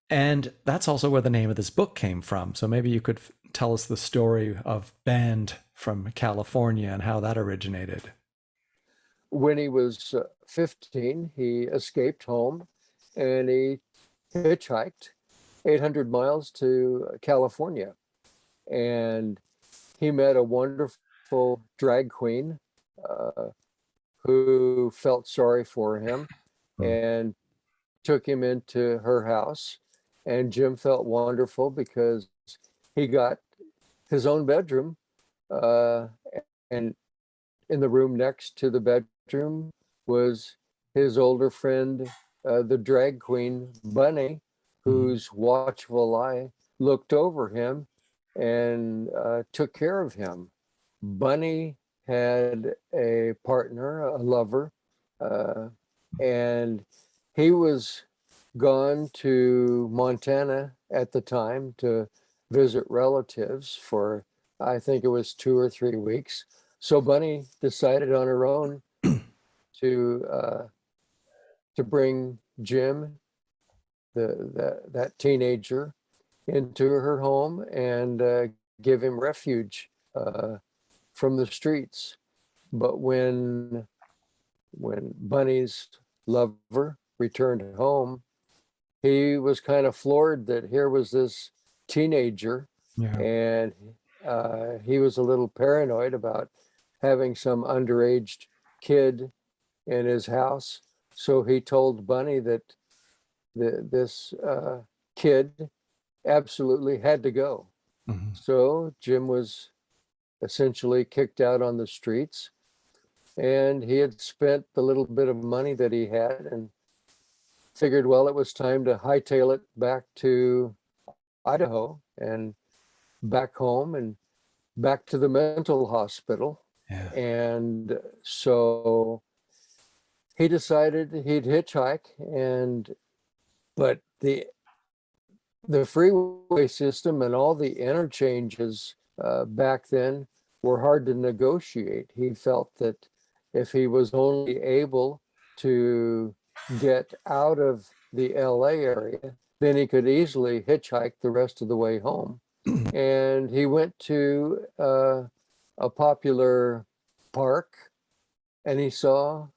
And that's also where the name of this book came from. So maybe you could tell us the story of Band from California and how that originated. When he was 15, he escaped home and he hitchhiked 800 miles to California. And he met a wonderful drag queen who felt sorry for him and took him into her house. And Jim felt wonderful because he got his own bedroom, and in the room next to the bedroom was his older friend, the drag queen, Bunny, whose watchful eye looked over him and took care of him. Bunny had a partner, a lover, and he was gone to Montana at the time to visit relatives for, I think it was 2 or 3 weeks. So Bunny decided on her own to bring Jim, that teenager, into her home and give him refuge from the streets. But when Bunny's lover returned home, he was kind of floored that here was this teenager, Yeah. and he was a little paranoid about having some underage kid in his house. So he told Bunny that this kid absolutely had to go. Mm-hmm. So Jim was essentially kicked out on the streets. And he had spent the little bit of money that he had and figured, well, it was time to hightail it back to Idaho and back home and back to the mental hospital. Yeah. And so he decided he'd hitchhike, but the freeway system and all the interchanges back then were hard to negotiate. He felt that if he was only able to get out of the LA area, then he could easily hitchhike the rest of the way home. And he went to a popular park and he saw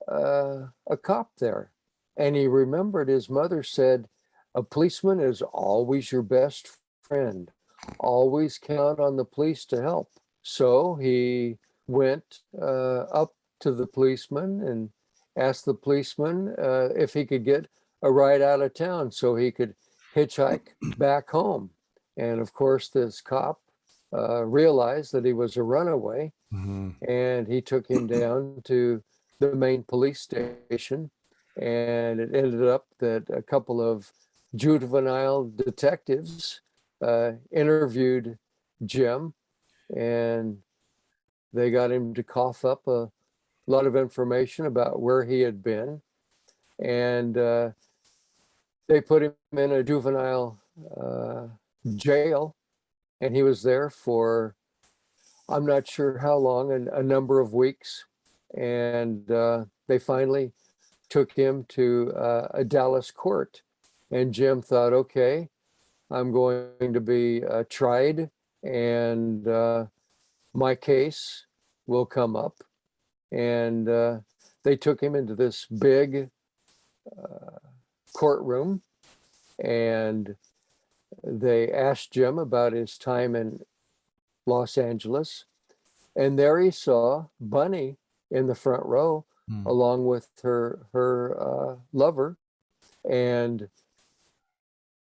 a cop there. And he remembered his mother said, a policeman is always your best friend. Always count on the police to help. So he went up to the policeman and asked the policeman if he could get a ride out of town so he could hitchhike back home. And of course, this cop realized that he was a runaway, and he took him down to the main police station. And it ended up that a couple of juvenile detectives interviewed Jim, and they got him to cough up a lot of information about where he had been. And they put him in a juvenile jail, and he was there for, I'm not sure how long, a number of weeks. And they finally took him to a Dallas court. And Jim thought, okay, I'm going to be tried, and my case will come up. And they took him into this big courtroom, and they asked Jim about his time in Los Angeles. And there he saw Bunny in the front row, along with her lover. And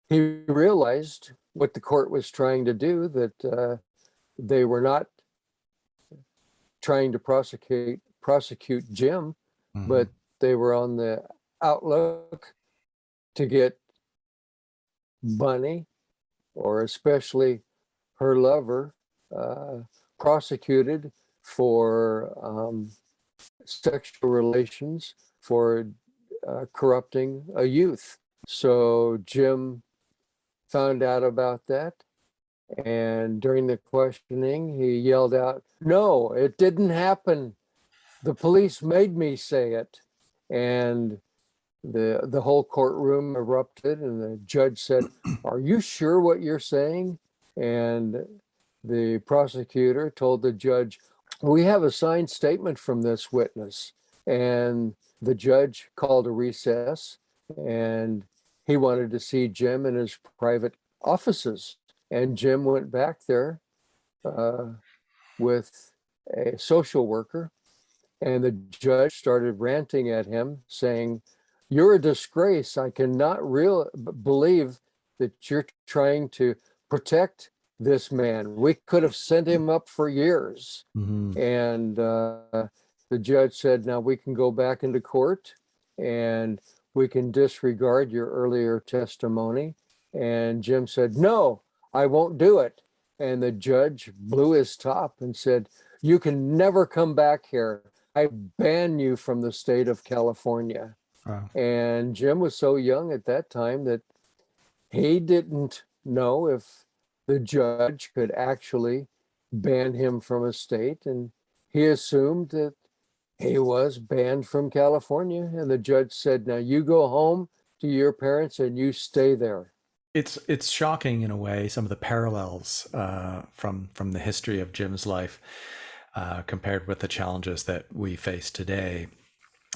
he realized what the court was trying to do, that they were not trying to prosecute Jim, but they were on the outlook to get Bunny, or especially her lover, prosecuted for sexual relations, for corrupting a youth. So Jim found out about that, and during the questioning, he yelled out, "No, it didn't happen. The police made me say it." And the whole courtroom erupted, and the judge said, "Are you sure what you're saying?" And the prosecutor told the judge, "We have a signed statement from this witness." And the judge called a recess, and he wanted to see Jim in his private offices. And Jim went back there with a social worker, and the judge started ranting at him, saying, "You're a disgrace. I cannot believe that you're trying to protect this man. We could have sent him up for years." And the judge said, "Now we can go back into court and we can disregard your earlier testimony." And Jim said, "No, I won't do it." And the judge blew his top and said, "You can never come back here. I ban you from the state of California." Wow. And Jim was so young at that time that he didn't know if the judge could actually ban him from a state. And he assumed that he was banned from California. And the judge said, "Now you go home to your parents and you stay there." It's shocking in a way, some of the parallels from the history of Jim's life compared with the challenges that we face today.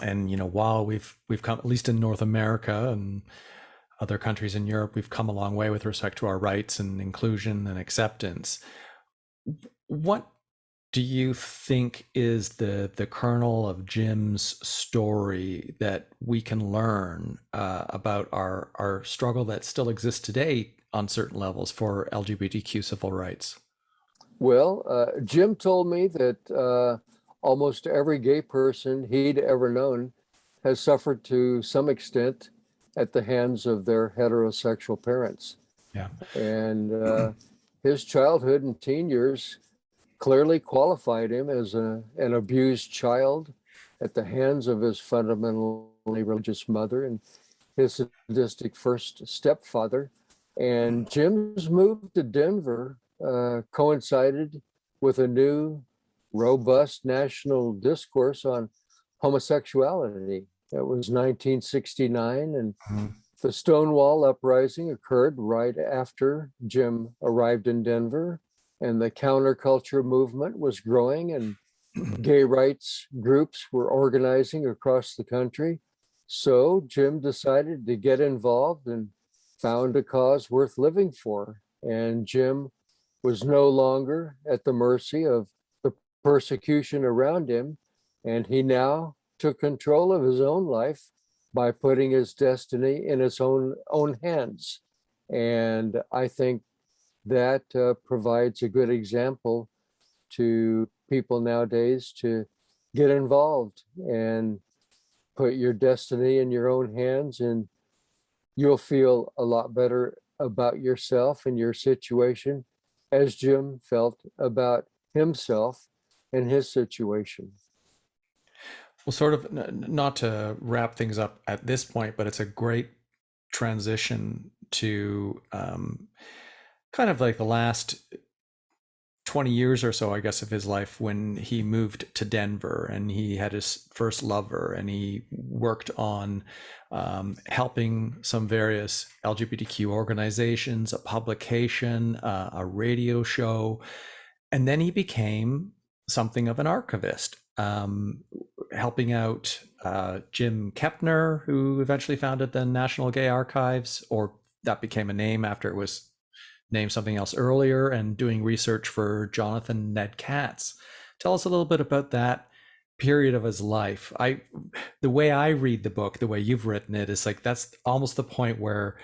And while we've come, at least in North America and other countries in Europe, we've come a long way with respect to our rights and inclusion and acceptance. What do you think is the kernel of Jim's story that we can learn about our struggle that still exists today on certain levels for LGBTQ civil rights? Well, Jim told me that almost every gay person he'd ever known has suffered to some extent at the hands of their heterosexual parents. Yeah. And his childhood and teen years clearly qualified him as an abused child at the hands of his fundamentally religious mother and his sadistic first stepfather. And Jim's move to Denver coincided with a new, robust national discourse on homosexuality. It was 1969, and Mhm. the Stonewall Uprising occurred right after Jim arrived in Denver, and the counterculture movement was growing, and gay rights groups were organizing across the country. So Jim decided to get involved and found a cause worth living for. And Jim was no longer at the mercy of the persecution around him. And he now took control of his own life by putting his destiny in his own hands. And I think that provides a good example to people nowadays to get involved and put your destiny in your own hands, and you'll feel a lot better about yourself and your situation, as Jim felt about himself and his situation. Well, sort of not to wrap things up at this point, but it's a great transition to kind of like the last 20 years or so, I guess, of his life when he moved to Denver and he had his first lover and he worked on helping some various LGBTQ organizations, a publication, a radio show. And then he became something of an archivist, helping out Jim Kepner, who eventually founded the National Gay Archives, or that became a name after it was named something else earlier, and doing research for Jonathan Ned Katz. Tell us a little bit about that period of his life. The way I read the book, the way you've written it, is like that's almost the point where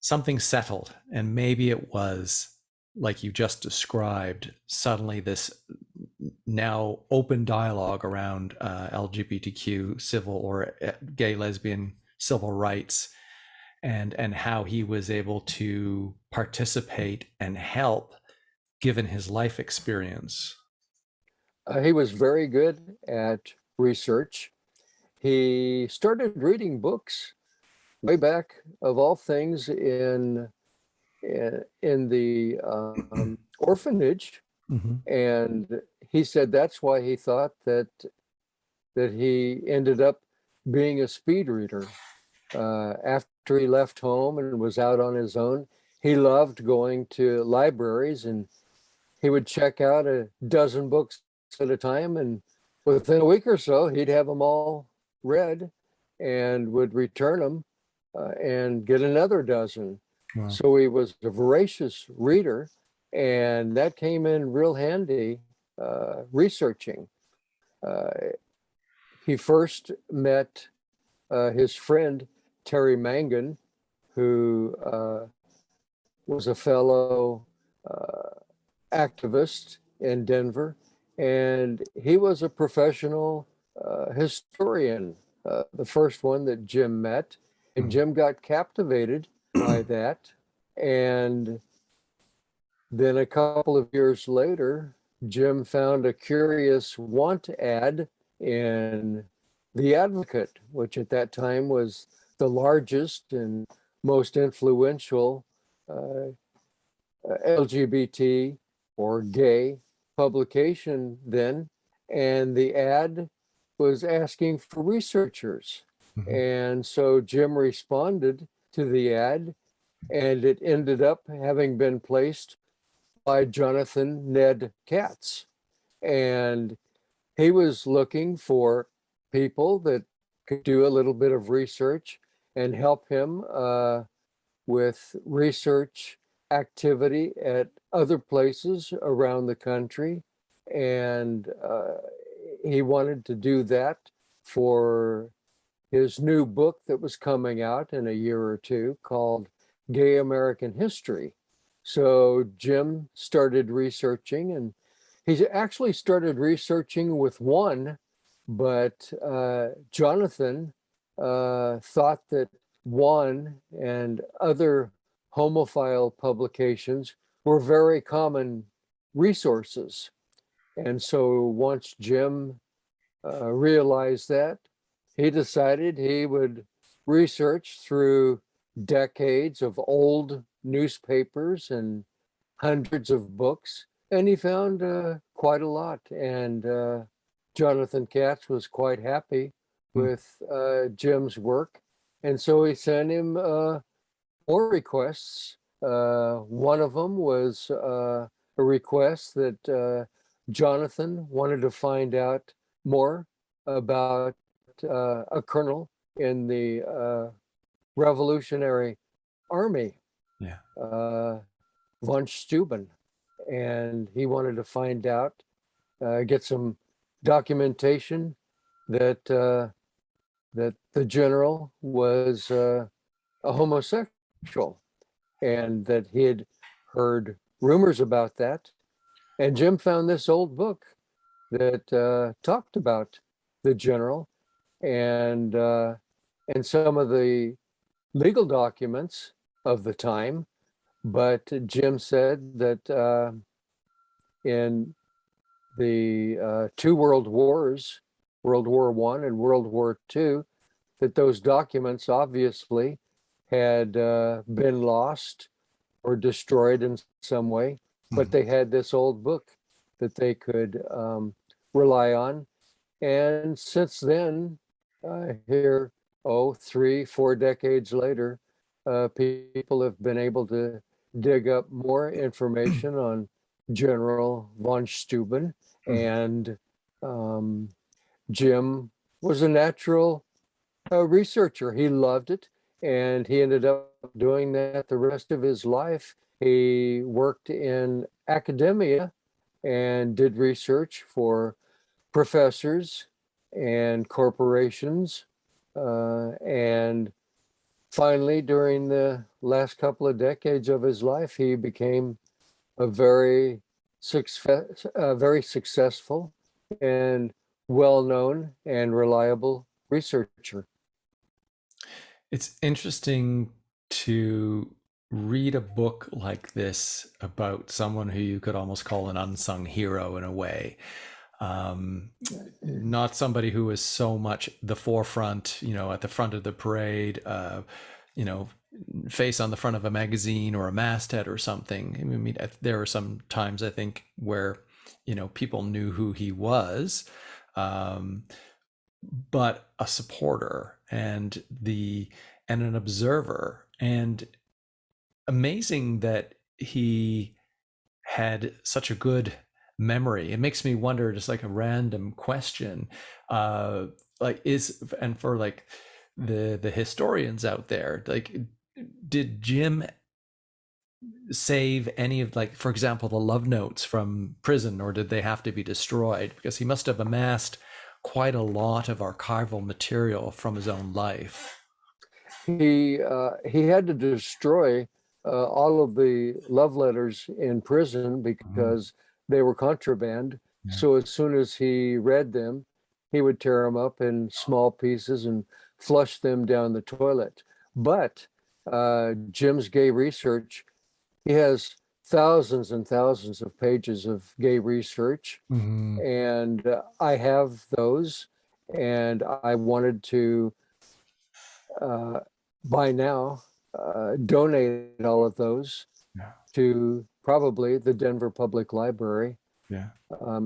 something settled, and maybe it was like you just described, suddenly this now open dialogue around LGBTQ civil or gay lesbian civil rights, and how he was able to participate and help given his life experience. He was very good at research. He started reading books way back, of all things, in the orphanage, Mm-hmm. and he said that's why he thought that he ended up being a speed reader. After he left home and was out on his own, he loved going to libraries, and he would check out a dozen books at a time, and within a week or so he'd have them all read and would return them and get another dozen. Wow. So he was a voracious reader, and that came in real handy researching. Uh, he first met his friend Terry Mangan, who was a fellow activist in Denver, and he was a professional historian, the first one that Jim met. And Jim got captivated by that. And then a couple of years later, Jim found a curious want ad in The Advocate, which at that time was the largest and most influential LGBT or gay publication then. And the ad was asking for researchers. Mm-hmm. And so Jim responded to the ad, and it ended up having been placed by Jonathan Ned Katz. And he was looking for people that could do a little bit of research and help him with research activity at other places around the country. And he wanted to do that for his new book that was coming out in a year or two called Gay American History. So Jim started researching, and he actually started researching with one, but Jonathan thought that one and other homophile publications were very common resources. And so once Jim realized that, he decided he would research through decades of old newspapers and hundreds of books, and he found quite a lot. And Jonathan Katz was quite happy Hmm. with Jim's work, and so he sent him more requests. One of them was a request that Jonathan wanted to find out more about a colonel in the Revolutionary Army, Yeah. uh, von Steuben, and he wanted to find out, get some documentation that that the general was a homosexual, and that he had heard rumors about that. And Jim found this old book that talked about the general and some of the legal documents of the time. But Jim said that in the two world wars, World War I and World War II, that those documents obviously had been lost or destroyed in some way, but Hmm. they had this old book that they could rely on. And since then, here, 3, 4 decades later, people have been able to dig up more information on General von Steuben. Hmm. And um, Jim was a natural researcher. He loved it, and he ended up doing that the rest of his life. He worked in academia and did research for professors and corporations. And finally, during the last couple of decades of his life, he became a very successful and well-known and reliable researcher. It's interesting to read a book like this about someone who you could almost call an unsung hero in a way. Um, Not somebody who is so much the forefront, at the front of the parade, you know, face on the front of a magazine or a masthead or something. I mean, there are some times I think where, people knew who he was, um, but a supporter and an observer. And amazing that he had such a good memory. It makes me wonder, just like a random question, uh, and for like the historians out there, like, did Jim save any of, like, for example, the love notes from prison, or did they have to be destroyed? Because he must have amassed quite a lot of archival material from his own life. He had to destroy all of the love letters in prison Mhm. because they were contraband. Yeah. So as soon as he read them, he would tear them up in small pieces and flush them down the toilet. But Jim's gay research, he has thousands and thousands of pages of gay research, Mhm. and I have those, and I wanted to uh, by now donate all of those Yeah. to probably the Denver Public Library, Yeah.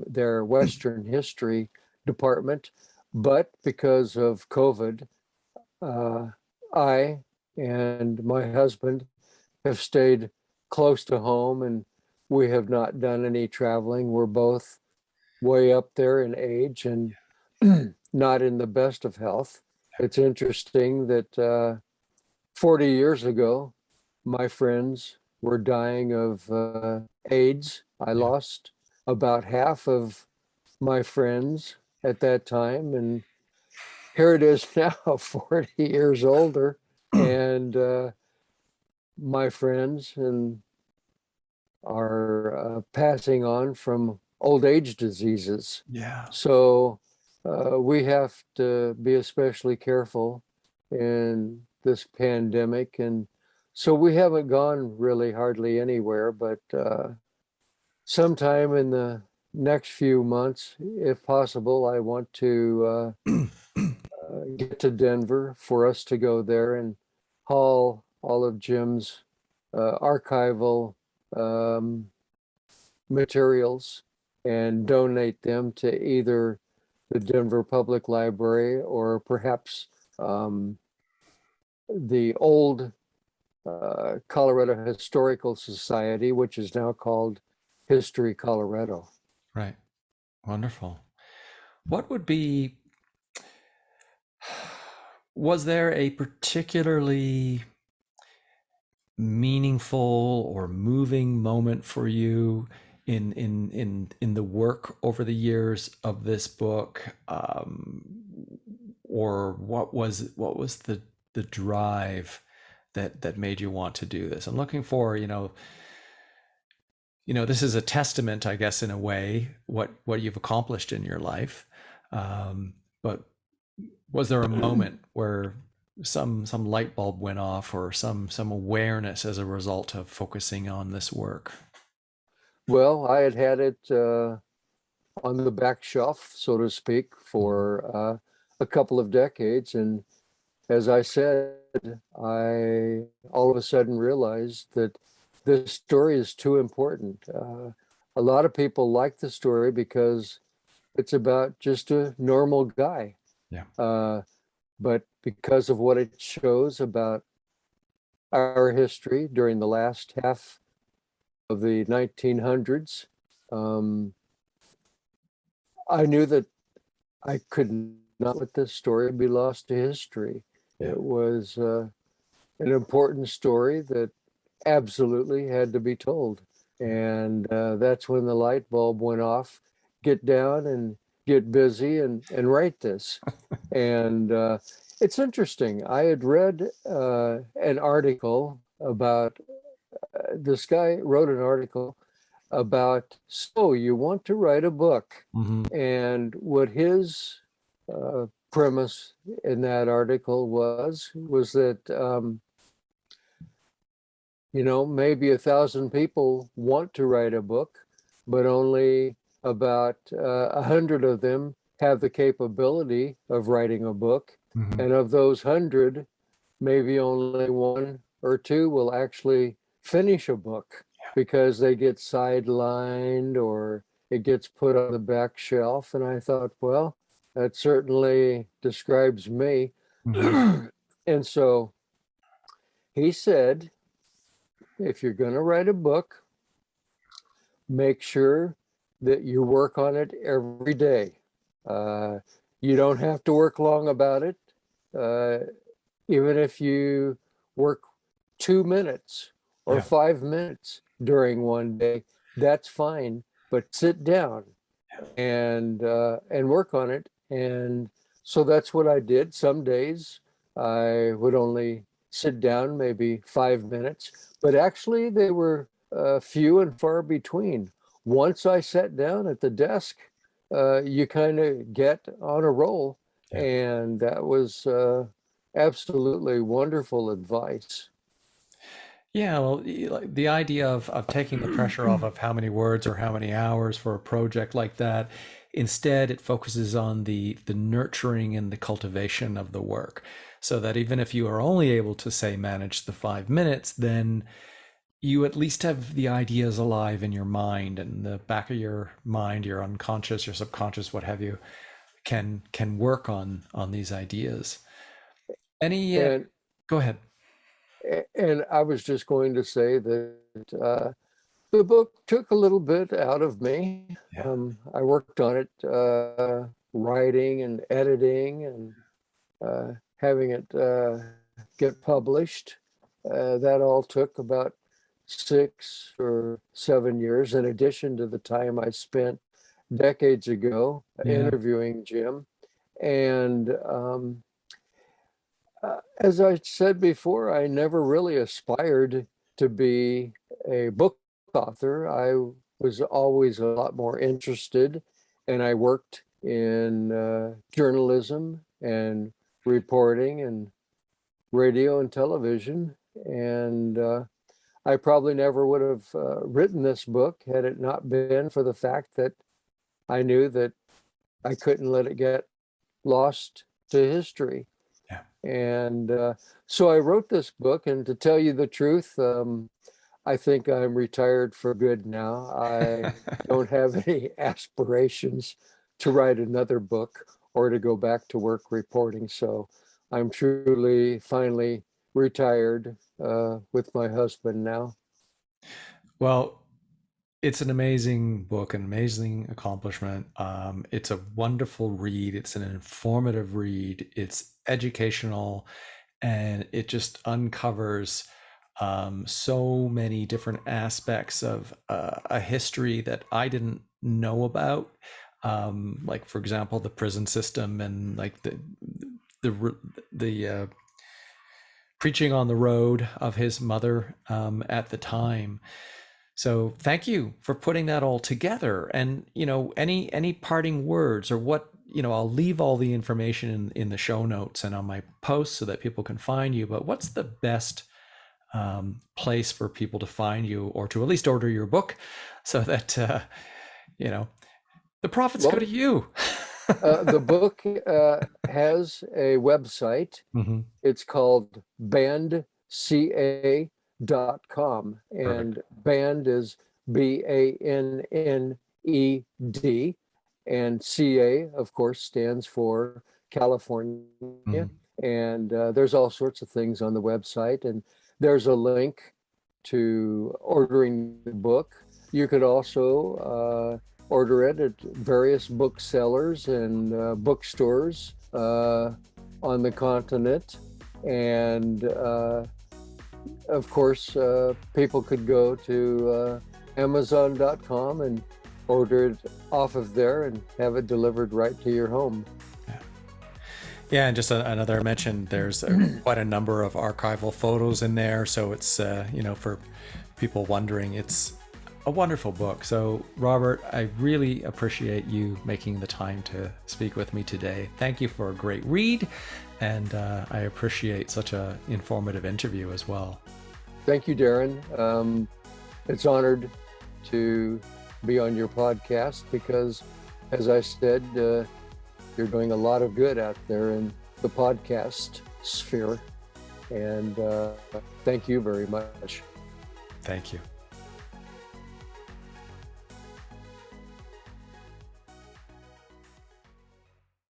their Western History department. But because of COVID, uh, I and my husband have stayed close to home, and we have not done any traveling. We're both way up there in age and not in the best of health. It's interesting that 40 years ago, my friends were dying of AIDS. I Yeah. lost about half of my friends at that time. And here it is now, 40 years older. And my friends and are passing on from old age diseases. Yeah. So we have to be especially careful in this pandemic. And so we haven't gone really hardly anywhere, but sometime in the next few months, if possible, I want to get to Denver for us to go there and haul all of Jim's archival um, materials and donate them to either the Denver Public Library or perhaps the old Colorado Historical Society, which is now called History Colorado. Right. Wonderful. What would be, was there a particularly meaningful or moving moment for you in the work over the years of this book, or what was the drive that made you want to do this? I'm looking for, this is a testament, I guess, in a way, what you've accomplished in your life, but was there a moment where some light bulb went off, or some awareness as a result of focusing on this work? Well, I had it on the back shelf, so to speak, for a couple of decades. And as I said, I all of a sudden realized that this story is too important. A lot of people like the story because it's about just a normal guy. Yeah. But because of what it shows about our history during the last half of the 1900s, I knew that I could not let this story be lost to history. Yeah. It was an important story that absolutely had to be told. And that's when the light bulb went off. Get down and get busy and write this. And it's interesting. I had read an article about this guy wrote an article about, so you want to write a book. Mm-hmm. And what his premise in that article was that, maybe 1,000 people want to write a book, but only about 100 of them have the capability of writing a book. Mm-hmm. And of those 100, maybe only one or two will actually finish a book because they get sidelined or it gets put on the back shelf. And I thought, well, that certainly describes me. Mm-hmm. And so he said, if you're going to write a book, make sure that you work on it every day. You don't have to work long about it. Even if you work 2 minutes or 5 minutes during one day, that's fine. But sit down and work on it. And so that's what I did. Some days I would only sit down maybe 5 minutes, but actually they were few and far between. Once I sat down at the desk, you kind of get on a roll. Yeah. And that was absolutely wonderful advice. Yeah, well, the idea of taking the pressure off of how many words or how many hours for a project like that, instead it focuses on the nurturing and the cultivation of the work, so that even if you are only able to, say, manage the 5 minutes, then you at least have the ideas alive in your mind, and the back of your mind, your unconscious, your subconscious, what have you, can work on these ideas. Any And Go ahead. and I was just going to say that the book took a little bit out of me. Yeah. I worked on it, writing and editing and having it get published. That all took about 6 or 7 years, in addition to the time I spent decades ago Yeah. interviewing Jim. And as I said before, I never really aspired to be a book author, I was always a lot more interested, and I worked in journalism and reporting and radio and television. And I probably never would have written this book had it not been for the fact that I knew that I couldn't let it get lost to history. Yeah. And so I wrote this book, and to tell you the truth, I think I'm retired for good now. I don't have any aspirations to write another book or to go back to work reporting. So I'm truly finally retired with my husband now. Well, it's an amazing book, an amazing accomplishment. It's a wonderful read. It's an informative read. It's educational, and it just uncovers so many different aspects of a history that I didn't know about. Like, for example, the prison system, and like the preaching on the road of his mother at the time. So thank you for putting that all together. And, any parting words, or what, I'll leave all the information in the show notes and on my posts so that people can find you. But what's the best place for people to find you, or to at least order your book, so that, the profits go to you? The book has a website. Mm-hmm. It's called bandca.com, and Perfect. band is BANNED, and CA, of course, stands for California. Mm-hmm. And there's all sorts of things on the website, and there's a link to ordering the book. You could also order it at various booksellers and bookstores on the continent. And of course, people could go to Amazon.com and order it off of there and have it delivered right to your home. Yeah, and just another mention, there's quite a number of archival photos in there. So it's, for people wondering, it's a wonderful book. So, Robert, I really appreciate you making the time to speak with me today. Thank you for a great read, and I appreciate such an informative interview as well. Thank you, Darren. It's honored to be on your podcast because, as I said, you're doing a lot of good out there in the podcast sphere. And thank you very much. Thank you.